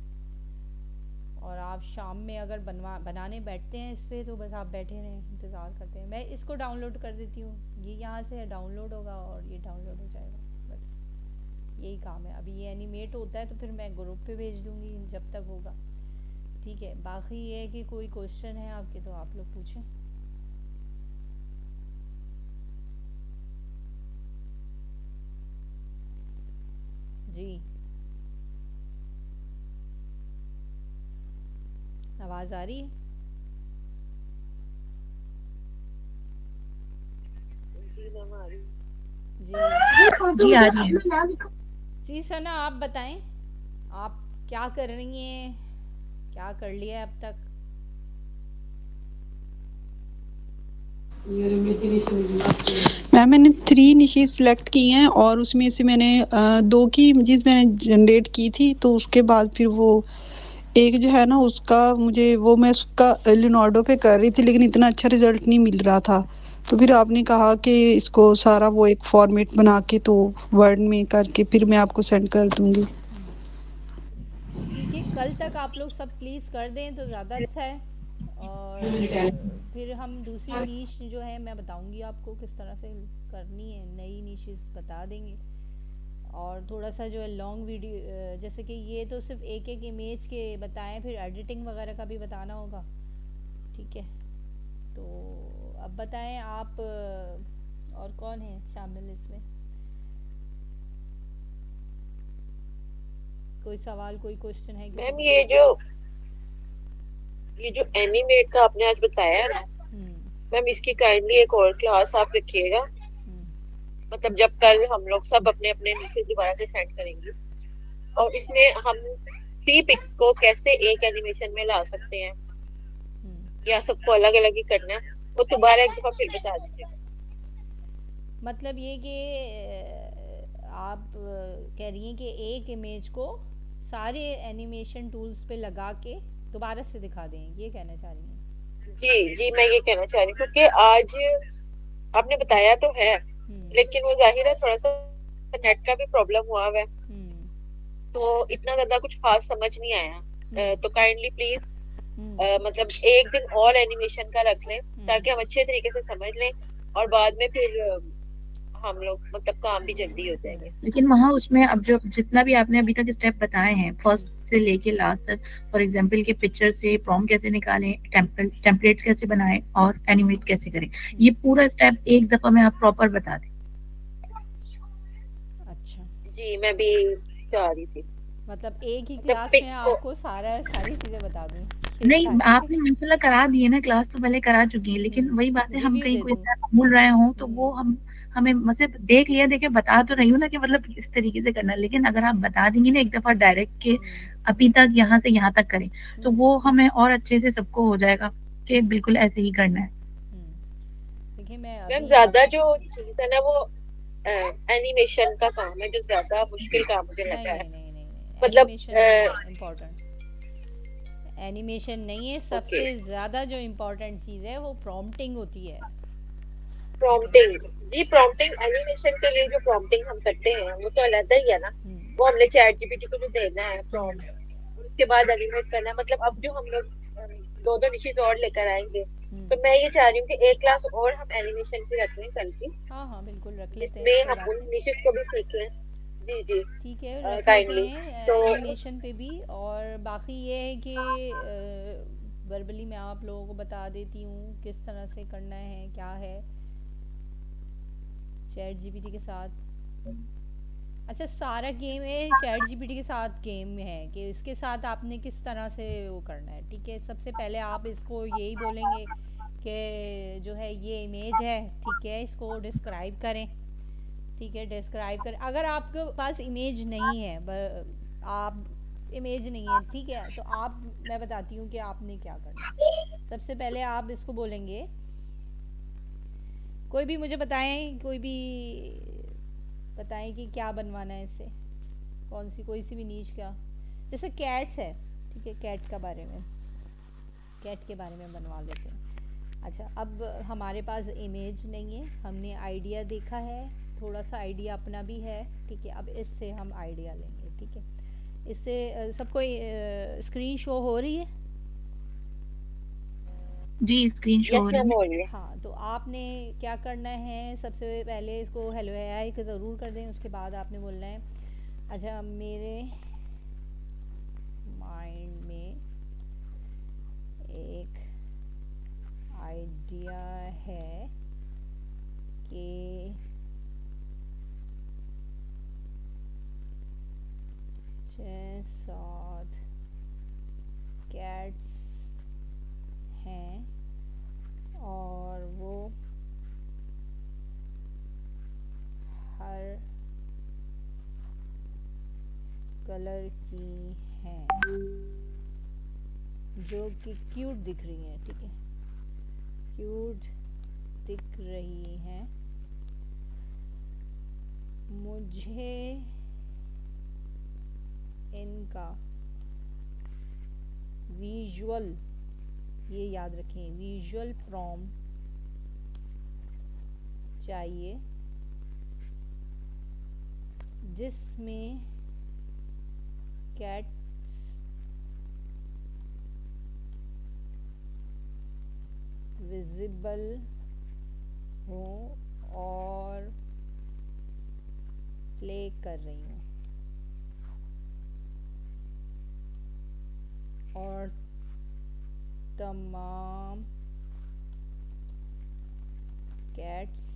और आप शाम में अगर बनाने बैठते हैं इस पर तो बस आप बैठे रहें, इंतज़ार करते हैं। मैं इसको डाउनलोड कर देती हूँ, ये यहाँ से डाउनलोड होगा और ये डाउनलोड हो जाएगा, बस यही काम है। अभी ये एनिमेट होता है तो फिर मैं ग्रुप पे भेज दूँगी जब तक होगा, ठीक है? बाकी ये है कि कोई क्वेश्चन है आपके तो आप लोग पूछें। जी आवाज़ आ रही है? जी मैम आ रही। जी आ रही है। जी सना आप बताएं, आप क्या कर रही हैं, क्या कर लिया है अब तक? मैम मैंने 3 निशेज सिलेक्ट की हैं और उसमें से मैंने 2 की इमेजेस मैंने जनरेट की थी, तो उसके बाद फिर वो एक जो है ना उसका मैं उसका लियोनार्डो पे कर रही थी लेकिन इतना अच्छा रिजल्ट नहीं मिल रहा था। तो फिर आपने कहा कि इसको सारा वो एक फॉर्मेट बना के तो वर्ड में करके फिर मैं आपको सेंड कर दूंगी। ठीक है, कल तक आप लोग सब प्लीज़ कर दें तो ज़्यादा अच्छा है। और फिर हम दूसरी नीश जो है मैं बताऊंगी आपको किस तरह से करनी है, नई नीशेस बता देंगे। और थोड़ा सा जो है लॉन्ग वीडियो, जैसे कि ये तो सिर्फ एक एक इमेज के बताएं, फिर एडिटिंग वगैरह का भी बताना होगा, ठीक है। तो अब बताएं आप, और कौन है शामिल इसमें, कोई सवाल कोई क्वेश्चन है किसी मैम को? ये जो एनिमेट का आपने आज बताया है ना मैम, इसकी काइंडली एक और क्लास आप रखिएगा। मतलब जब कल हम लोग सब अपने अपने नीचे दोबारा से सेंड करेंगे, और इसमें हम 3 पिक्स को कैसे एक एनिमेशन में ला सकते हैं, या सबको अलग अलग ही करना है, वो दोबारा एक दफा फिर बता दीजिए। मतलब ये कि आप कह रही हैं कि एक इमेज को सारे एनिमेशन टूल्स पे लगा के दोबारा से दिखा दें, ये कहना चाह रही हैं? जी जी, मैं ये कहना चाह रही हूँ क्योंकि आज आपने बताया तो है, लेकिन वो जाहिर है थोड़ा सा नेट का भी प्रॉब्लम हुआ है, तो इतना ज्यादा कुछ खास समझ नहीं आया। तो काइंडली प्लीज मतलब एक दिन और एनिमेशन का रख लें, ताकि हम अच्छे तरीके से समझ लें, और बाद में फिर हम लोग मतलब काम भी जल्दी हो जाएंगे। लेकिन वहाँ उसमें अब जो जितना भी आपने अभी तक स्टेप बताए हैं फर्स्ट से लेके लास्ट तक, फॉर एग्जांपल के पिक्चर से प्रॉम्प्ट कैसे निकालें, टेम्पलेट्स कैसे बनाएं और एनिमेट कैसे करें, ये पूरा स्टेप एक दफा में आप प्रॉपर बता दें। अच्छा जी, मैं भी चाह रही थी मतलब एक ही मतलब क्लास पिक में को आपको सारी चीज़ें बता दूँ, नहीं, सारी आपने माशाल्लाह करा दी है ना, क्लास तो पहले करा चुकी है, लेकिन वही बात है, हम रिव्यू कहीं दे कोई दूँ। स्टेप भूल रहे हों तो वो हमें मतलब देख लिया, देखे बता तो रही हूँ ना कि मतलब इस तरीके से करना है, लेकिन अगर आप बता देंगी ना एक दफा डायरेक्ट के अभी तक यहाँ से यहाँ तक करें, तो वो हमें और अच्छे से सबको हो जाएगा कि बिल्कुल ऐसे ही करना है। देखिए मैं मैम अभी ज्यादा जो चीज है ना, वो एनिमेशन का काम है, जो ज्यादा मुश्किल काम मुझे नहीं लगा है। नहीं नहीं नहीं नहीं, मतलब एनिमेशन नहीं है इम्पोर्टेंट, एनिमेशन नहीं है, ओके, सबसे ज़्यादा जो इम्पोर्टेंट चीज़ है वो प्रॉम्प्टिंग होती है। प्रॉम्प्टिंग। जी, प्रॉम्प्टिंग एनिमेशन के लिए जो प्रॉम्प्टिंग हम करते हैं वो तो अलग ही है ना, वो हमने चैट जीपीटी को जो देना है प्रॉम्प्ट, और उसके बाद एनिमेट करना है। मतलब अब जो हम लोग दो दो डिशेज और लेकर आएंगे, तो मैं ये चाह रही हूँ कि एक क्लास और हम एनिमेशन की रख लें कल की, हाँ हाँ बिल्कुल रख लेते हैं, जिसमें कोई हम बात उन नहीं। डिशेज को भी सीख लें। जी जी, ठीक है रख लेते काइंडली। हैं तो एनिमेशन पे भी, और बाकी ये है कि वर्बली मैं आप लोगों को बता देती हूँ किस तरह से करना है, क्या है चैट जीपीटी के साथ। अच्छा सारा गेम है चैट जीपीटी के साथ गेम है कि इसके साथ आपने किस तरह से वो करना है, ठीक है। सबसे पहले आप इसको यही बोलेंगे कि जो है ये इमेज है, ठीक है, इसको डिस्क्राइब करें, ठीक है, डिस्क्राइब करें। अगर आपके पास इमेज नहीं है, आप इमेज नहीं है, ठीक है, तो आप, मैं बताती हूँ कि आपने क्या करना है। सबसे पहले आप इसको बोलेंगे, कोई भी मुझे बताएं, कोई भी बताएं कि क्या बनवाना है इससे, कौन सी कोई सी भी नीच का, जैसे कैट्स है, ठीक है, कैट का बारे में, कैट के बारे में बनवा लेते हैं। अच्छा अब हमारे पास इमेज नहीं है, हमने आइडिया देखा है, थोड़ा सा आइडिया अपना भी है, ठीक है, अब इससे हम आइडिया लेंगे, ठीक है। इससे सबको स्क्रीन शो हो रही है? जी स्क्रीन शो यस हो रही मैम, है। हो रही है। हाँ तो आपने क्या करना है, सबसे पहले इसको हेलो एआई को ज़रूर कर दें, उसके बाद आपने बोलना है, अच्छा मेरे माइंड में एक आइडिया है कि 6-7 कैट्स हैं और वो हर कलर की हैं जो कि क्यूट दिख रही हैं, ठीक है, क्यूट दिख रही हैं, मुझे इनका विजुअल, ये याद रखें, विजुअल फ्रॉम चाहिए जिसमें कैट्स विजिबल हो और प्ले कर रही हूँ। और तमाम कैट्स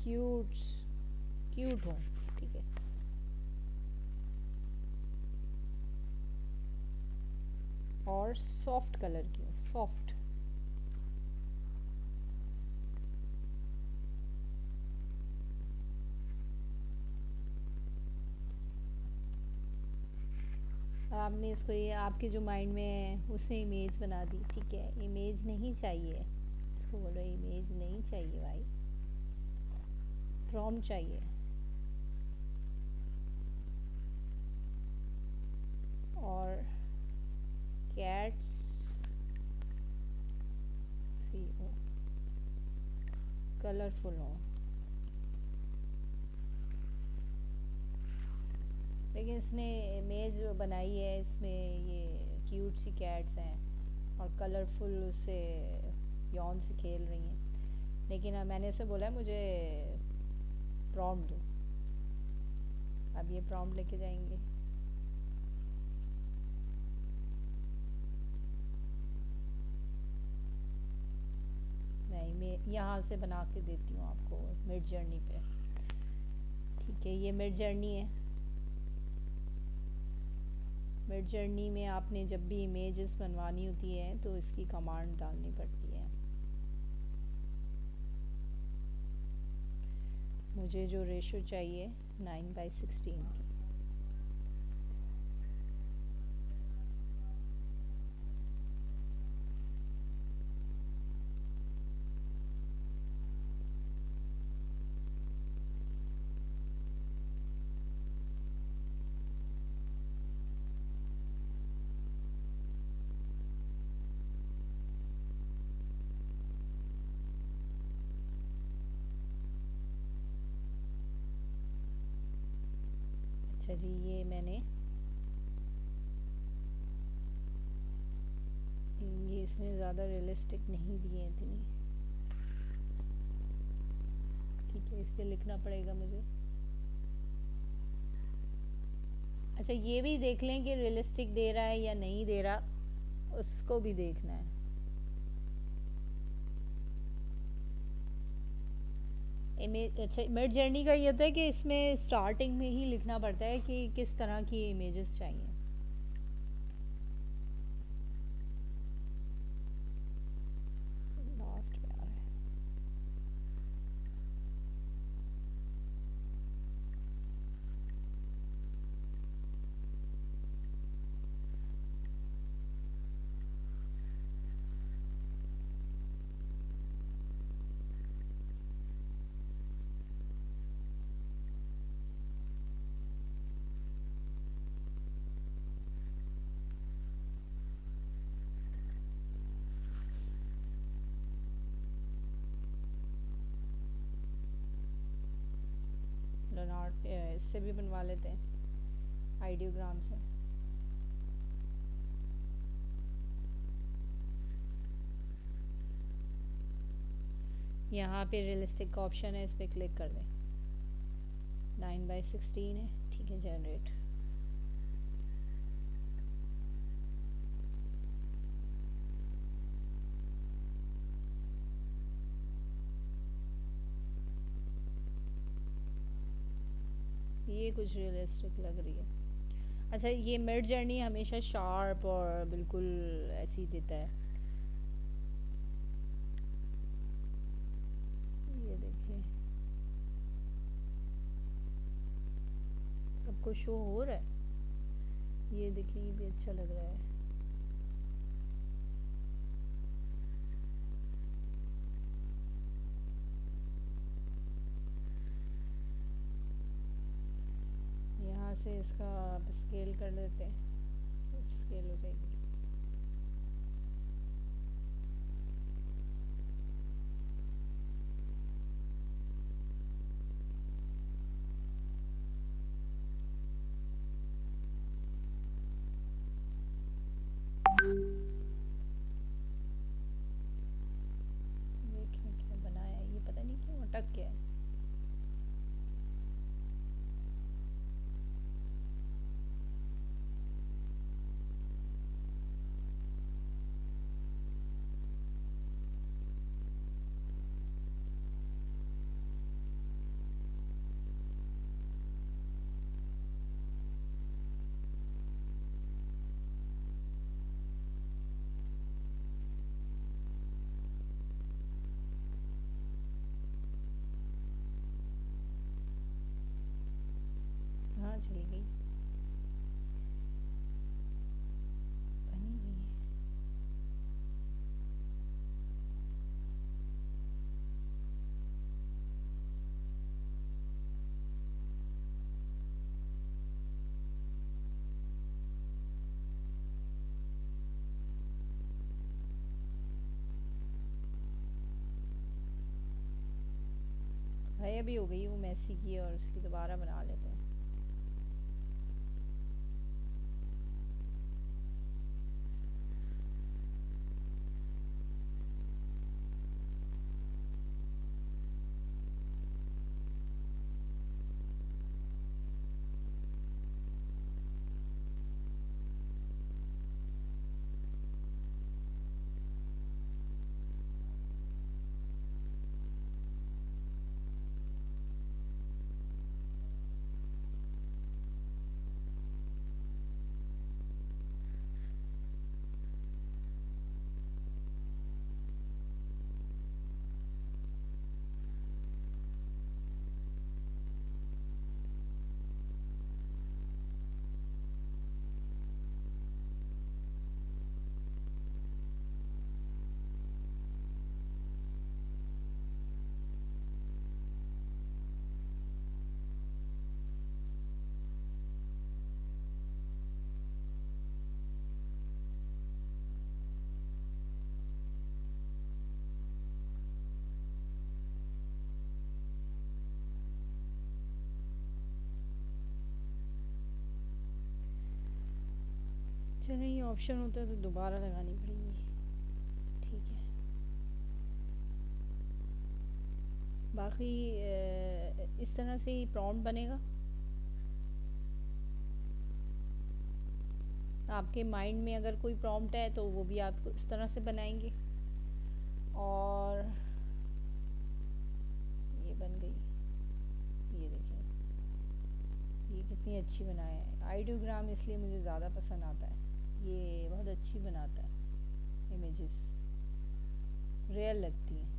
क्यूट हो, ठीक है। और सॉफ्ट कलर की, सॉफ्ट। आपने इसको, ये आपके जो माइंड में है उसने इमेज बना दी, ठीक है। इमेज नहीं चाहिए, इसको बोलो इमेज नहीं चाहिए भाई, प्रॉम्प्ट चाहिए। और कैट्स कलरफुल हो, लेकिन इसने इमेज बनाई है, इसमें ये क्यूट सी कैट्स हैं और कलरफुल उससे यौन से खेल रही हैं। लेकिन मैंने इसे बोला है मुझे प्रॉम्प्ट दो। अब ये प्रॉम्प्ट लेके जाएंगे। नहीं, मैं यहाँ से बना के देती हूँ आपको मिड जर्नी पे, ठीक है। ये मिड जर्नी है। मिड जर्नी में आपने जब भी इमेजेस बनवानी होती है तो इसकी कमांड डालनी पड़ती है। मुझे जो रेशो चाहिए 9/16 की। अच्छा जी, ये मैंने ये इसमें ज़्यादा रियलिस्टिक नहीं दिए इतनी, ठीक है। इस पे लिखना पड़ेगा मुझे। अच्छा, ये भी देख लें कि रियलिस्टिक दे रहा है या नहीं दे रहा, उसको भी देखना है। इमेज, अच्छा, मिड जर्नी का ये होता है कि इसमें स्टार्टिंग में ही लिखना पड़ता है कि किस तरह की इमेजेस चाहिए। लास्ट में आ रहा है। लेनार्ड इससे भी बनवा लेते हैं, आइडियोग्राम से। यहाँ पे रियलिस्टिक का ऑप्शन है, इस पर क्लिक कर दें। 9/16 है, ठीक है। जनरेट। ये कुछ रियलिस्टिक लग रही है। अच्छा, ये मिड जर्नी हमेशा शार्प और बिल्कुल ऐसी देता है। ये देखिए, आपको शो हो रहा है? ये देखिए, ये भी अच्छा लग रहा है। यहाँ से इसका आप स्केल कर लेते हैं, स्केल हो जाएगी। देखिए क्या बनाया है, ये पता नहीं चली गई? बनी गई है। भाई अभी हो गई वो मैसी की और उसकी दोबारा बना लेते हैं। चलो ये ऑप्शन होता है तो दोबारा लगानी पड़ेगी। ठीक है। बाकी इस तरह से ही प्रॉम्प्ट बनेगा। आपके माइंड में अगर कोई प्रॉम्प्ट है तो वो भी आप इस तरह से बनाएंगे। और ये बन गई, ये देखिए ये कितनी अच्छी बनाया है। आइडियोग्राम इसलिए मुझे ज़्यादा पसंद आता है, ये बहुत अच्छी बनाता है, इमेजेस रियल लगती हैं।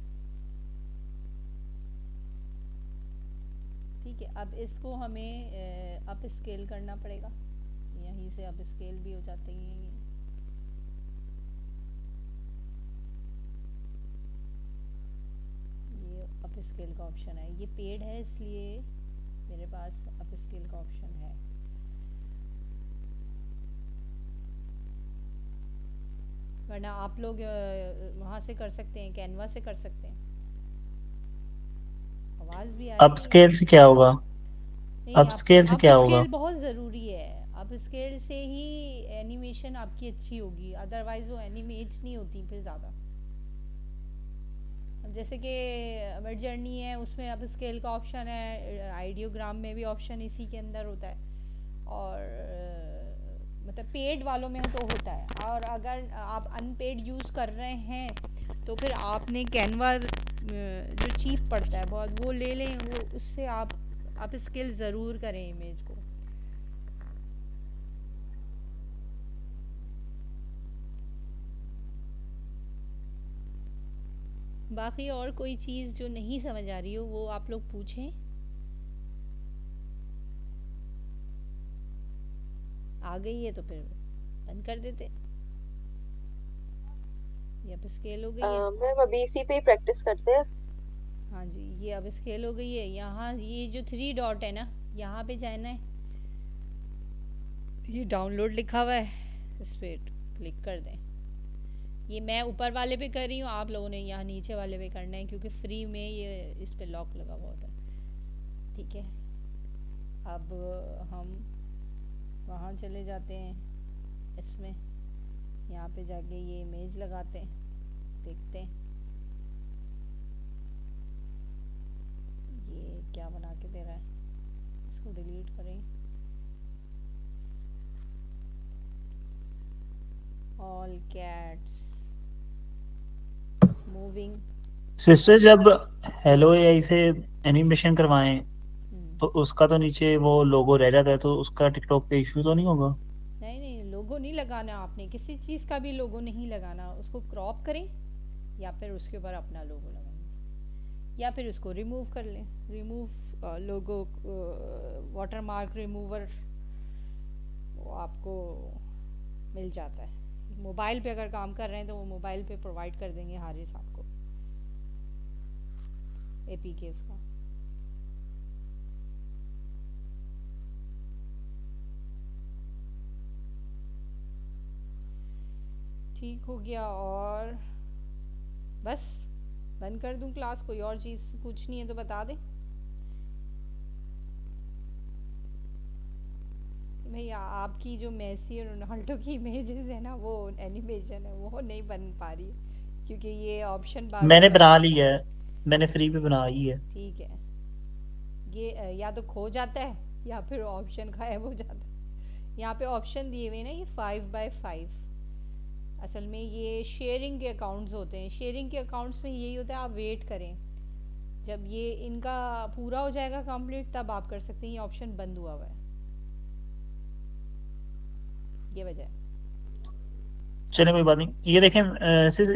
ठीक है, अब इसको हमें अप स्केल करना पड़ेगा। यहीं से अप स्केल भी हो जाते हैं ये। अप स्केल का ऑप्शन है, ये पेड है इसलिए मेरे पास अप स्केल का ऑप्शन है। वरना आप लोग वहाँ से कर सकते हैं, कैनवा से कर सकते हैं। आवाज़ भी आ रही है। अपस्केल से क्या होगा? नहीं, अपस्केल से क्या होगा? अपस्केल बहुत ज़रूरी है। अपस्केल से ही एनिमेशन आपकी अच्छी होगी, अदरवाइज वो एनिमेट नहीं होती फिर ज़्यादा। जैसे कि मिड जर्नी है, उसमें अपस्केल का ऑप्शन है, आइडियोग्राम में भी ऑप्शन इसी के अंदर होता है, और मतलब पेड वालों में तो होता है। और अगर आप अनपेड यूज़ कर रहे हैं तो फिर आपने कैनवा जो चीप पड़ता है बहुत, वो ले लें, वो उससे आप अपस्केल ज़रूर करें इमेज को। बाकी और कोई चीज़ जो नहीं समझ आ रही हो वो आप लोग पूछें। आ गई है तो फिर बंद कर देते। ये अब स्केल हो गई है। मैम अभी इसी पे ही प्रैक्टिस करते हैं। हाँ जी, ये अब स्केल हो गई है। यहाँ ये जो 3 डॉट है ना, यहाँ पे जाना है, ये डाउनलोड लिखा हुआ है, इस पर क्लिक कर दें। ये मैं ऊपर वाले पे कर रही हूँ, आप लोगों ने यहाँ नीचे वाले पे करना है, क्योंकि फ्री में ये इस पे लॉक लगा हुआ होता है। ठीक है, अब हम वहाँ चले जाते हैं, इसमें यहाँ पे जाके ये इमेज लगाते हैं, देखते हैं ये क्या बना के दे रहा है। इसको डिलीट करें। All cats moving. सिस्टर, जब हेलो एआई से एनिमेशन करवाएं तो उसका तो नीचे वो लोगो रह जाता है, तो उसका टिकटॉक पे इशू तो नहीं होगा? नहीं नहीं, लोगो नहीं लगाना आपने, किसी चीज़ का भी लोगो नहीं लगाना। उसको क्रॉप करें या फिर उसके ऊपर अपना लोगो लगाएं, या फिर उसको रिमूव कर लें। रिमूव आपका लोगो वाटर मार्क रिमूवर वो आपको मिल जाता है। मोबाइल पे अगर काम कर रहे हैं तो वो मोबाइल पे प्रोवाइड कर देंगे हारिस आपको एपीकेस का। ठीक हो गया। और बस बंद कर दूं क्लास? कोई और चीज़ पूछनी है तो बता दें भैया। आपकी जो मेसी और रोनाल्डो की इमेजेस है ना, वो एनिमेशन है, वो नहीं बन पा रही क्योंकि ये ऑप्शन बार मैंने बार बना ली है, मैंने फ्री पे बनाई है। ठीक है। ये या तो खो जाता है या फिर ऑप्शन गायब हो जाता है। यहाँ पे ऑप्शन दिए हुए ना, ये 5x5। असल में ये शेयरिंग के अकाउंट्स होते हैं। शेयरिंग के अकाउंट्स में यही होता है, आप वेट करें जब ये इनका पूरा हो जाएगा कंप्लीट, तब आप कर सकते हैं। ये ऑप्शन बंद हुआ हुआ है, ये वजह है। चलिए कोई बात नहीं। ये देखें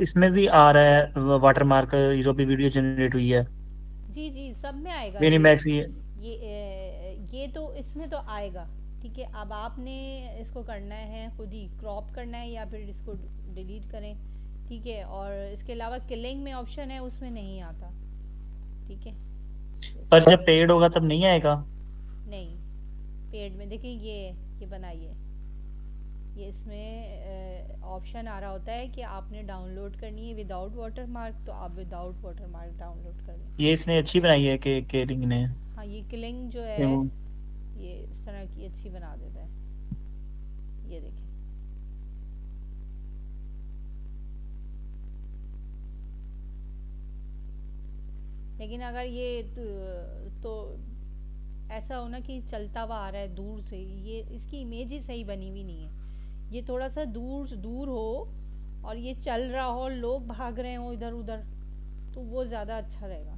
इसमें भी आ रहा है वाटर मार्क, जो भी वीडियो जनरेट हुई है जी जी, सब में आएगा मिनीमैक्स। ये तो इसमें तो आएगा। ठीक है, अब आपने इसको करना है खुद ही, क्रॉप करना है या फिर इसको डिलीट करें। ठीक है, और इसके अलावा किलिंग में ऑप्शन है, उसमें नहीं आता। ठीक है, पर जब पेड होगा तब नहीं आएगा। नहीं, पेड में देखिए ये बनाइए, ये इसमें ऑप्शन आ रहा होता है कि आपने डाउनलोड करनी है विदाउट वाटर मार्क, तो आप विदाउट वाटर मार्क डाउनलोड कर लें। ये इसने अच्छी बनाई है कि केलिंग ने। हाँ, ये किलिंग जो है ये इस तरह की अच्छी बना देता है। ये देखिए, लेकिन अगर ये तो ऐसा हो ना कि चलता हुआ आ रहा है दूर से, ये इसकी इमेज ही सही बनी हुई नहीं है। ये थोड़ा सा दूर दूर हो और ये चल रहा हो और लोग भाग रहे हो इधर उधर, तो वो ज़्यादा अच्छा रहेगा।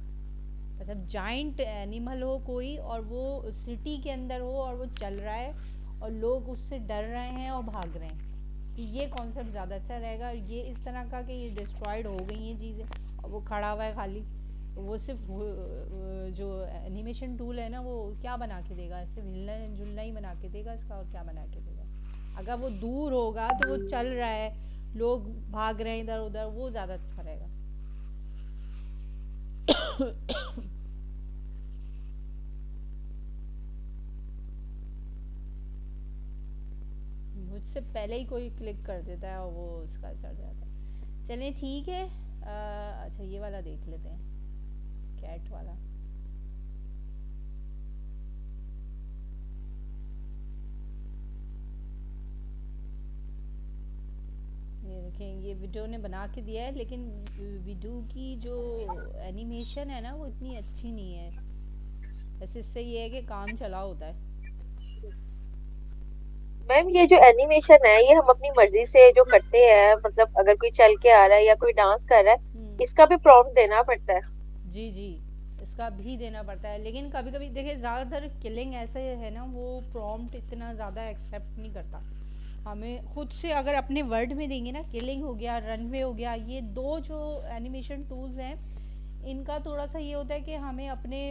मतलब जाइंट एनिमल हो कोई और वो सिटी के अंदर हो और वो चल रहा है और लोग उससे डर रहे हैं और भाग रहे हैं, कि ये कॉन्सेप्ट ज़्यादा अच्छा रहेगा। ये इस तरह का कि ये डिस्ट्रॉयड हो गई हैं चीज़ें और वो खड़ा हुआ है खाली, वो सिर्फ जो एनिमेशन टूल है ना, वो क्या बना के देगा? सिर्फ हिलना जुलना ही बना के देगा इसका, और क्या बना के देगा? अगर वो दूर होगा तो वो चल रहा है, लोग भाग रहे हैं इधर उधर, वो ज़्यादा अच्छा रहेगा। मुझसे पहले ही कोई क्लिक कर देता है और वो उसका चढ़ जाता है। चलिए ठीक है। अच्छा, ये वाला देख लेते हैं, कैट वाला। ये देखें, ये वीडियो ने बना के दिया है, लेकिन वीडियो की जो एनिमेशन है ना, वो इतनी अच्छी नहीं है। बस इससे ये है कि काम चला होता है। मैम ये जो एनिमेशन है ये हम अपनी मर्जी से जो करते हैं, मतलब अगर कोई चल के आ रहा है या कोई डांस कर रहा है, इसका भी प्रॉम्प्ट देना पड़ता है। जी जी, इसका भी देना पड़ता है, लेकिन कभी कभी देखिए ज़्यादातर किलिंग ऐसे है ना, वो प्रॉम्प्ट इतना ज़्यादा एक्सेप्ट नहीं करता। हमें खुद से अगर अपने वर्ड में देंगे ना, किलिंग हो गया, रनवे हो गया, ये दो जो एनिमेशन टूल्स हैं, इनका थोड़ा सा ये होता है कि हमें अपने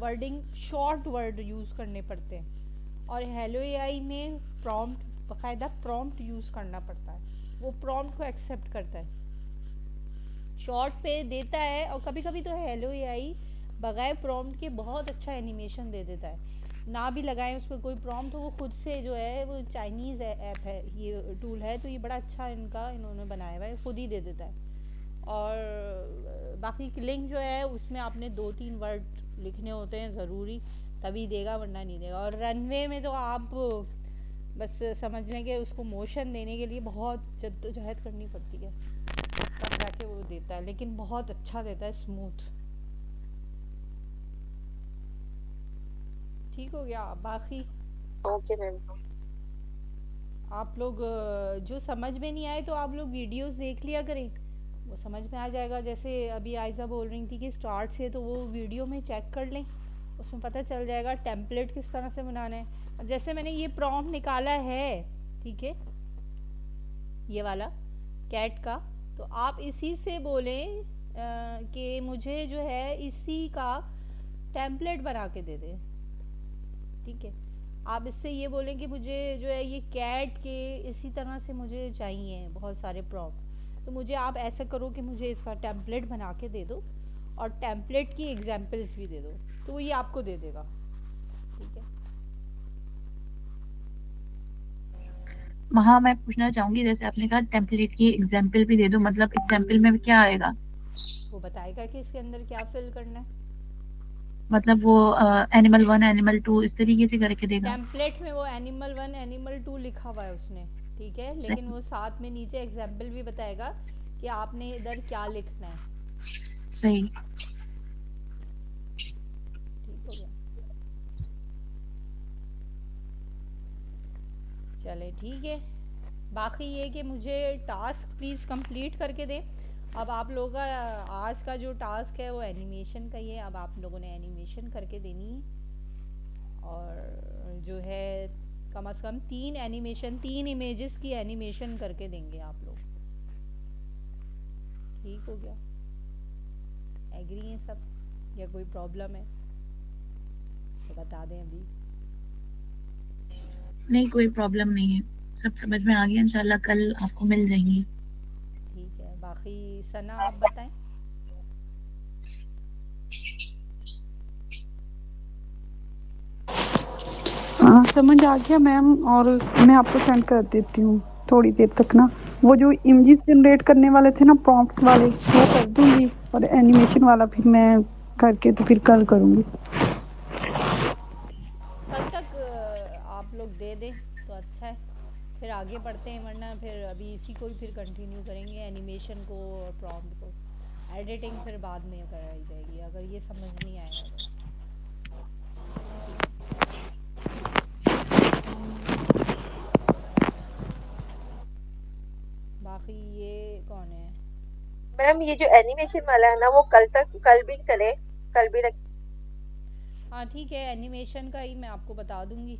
वर्डिंग शॉर्ट वर्ड यूज़ करने पड़ते हैं। और हेलो एआई में प्रॉम्प्ट, बाकायदा प्रॉम्प्ट यूज़ करना पड़ता है, वो प्रॉम्प्ट को एक्सेप्ट करता है, शॉर्ट पे देता है। और कभी कभी तो हेलो एआई बगैर प्रॉम्प्ट के बहुत अच्छा एनिमेशन दे देता है, ना भी लगाएं उस पर कोई प्रॉम्प्ट, तो वो खुद से जो है, वो चाइनीज़ ऐप है, ये टूल है, तो ये बड़ा अच्छा इनका इन्होंने बनाया हुआ है, खुद ही दे देता है। और बाकी किलिंग जो है उसमें आपने 2-3 वर्ड लिखने होते हैं ज़रूरी, तभी देगा, वरना नहीं देगा। और रनवे में तो आप बस समझ लें कि उसको मोशन देने के लिए बहुत जद्दोजहद करनी पड़ती है, तब जाके वो देता है, लेकिन बहुत अच्छा देता है, स्मूथ। ठीक हो गया। बाकी ओके मैम। आप लोग जो समझ में नहीं आए तो आप लोग वीडियोस देख लिया करें, वो समझ में आ जाएगा। जैसे अभी आयजा बोल रही थी कि स्टार्ट से, तो वो वीडियो में चेक कर लें, उसमें पता चल जाएगा टेम्पलेट किस तरह से बनाना है। और जैसे मैंने ये प्रॉम्प्ट निकाला है, ठीक है, ये वाला कैट का, तो आप इसी से बोलें कि मुझे जो है इसी का टेम्पलेट बना के दे दे, ठीक है। आप इससे ये बोलें कि मुझे जो है ये कैट के इसी तरह से मुझे चाहिए बहुत सारे प्रॉम्प्ट, तो मुझे आप ऐसा करो कि मुझे इसका टेम्पलेट बना के दे दो और टेम्पलेट की एग्जांपल्स भी दे दो, तो वो ये आपको दे देगा, ठीक है। हाँ, मैं पूछना चाहूंगी, जैसे आपने कहा टेम्पलेट की एग्जाम्पल भी दे दो, मतलब एग्जाम्पल में क्या आएगा? वो बताएगा कि इसके अंदर क्या फिल करना है। मतलब वो एनिमल 1 एनिमल 2 इस तरीके से करके देगा? टेम्पलेट में वो एनिमल 1 एनिमल 2 लिखा हुआ है उसने, ठीक है, लेकिन वो साथ में नीचे एग्जाम्पल भी बताएगा कि आपने इधर क्या लिखना है। सही। ठीक हो गया, चले ठीक है। बाकी ये कि मुझे टास्क प्लीज़ कंप्लीट करके दें। अब आप लोगों का आज का जो टास्क है वो एनिमेशन का ही है, अब आप लोगों ने एनिमेशन करके देनी है, और जो है कम से कम 3 एनिमेशन 3 इमेजेस की एनिमेशन करके देंगे आप लोग। ठीक हो गया, एग्री हैं सब या कोई प्रॉब्लम है तो बता दें अभी। नहीं, कोई प्रॉब्लम नहीं है, सब समझ में आ गया, इंशाल्लाह कल आपको मिल जाएंगी। ठीक है, बाकी सना आप बताएं। हाँ, समझ आ गया मैम, और मैं आपको सेंड कर देती हूँ थोड़ी देर तक ना। वो जो इमेजेस जनरेट करने वाले थे ना, प्रॉम्प्ट्स वाले, वो कर दूंगी, और एनिमेशन वाला फिर मैं करके तो फिर कल करूंगी। कल तक आप लोग दे दें तो अच्छा है, फिर आगे बढ़ते हैं, वरना फिर अभी इसी को ही फिर कंटिन्यू करेंगे, एनिमेशन को और प्रॉम्प्ट को। एडिटिंग फिर बाद में कराई जाएगी अगर ये समझ नहीं आएगा तो। बाकी ये कौन है? मैम ये जो एनिमेशन वाला है ना, वो कल भी करें, कल भी रख। हाँ ठीक है, एनिमेशन का ही मैं आपको बता दूंगी,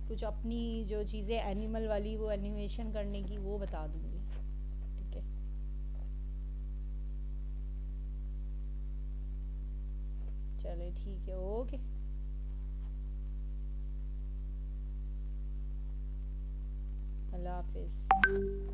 कुछ अपनी जो चीज़ें एनिमल वाली वो एनिमेशन करने की वो बता दूंगी, ठीक है। चले ठीक है, ओके, अल्लाह हाफिज़।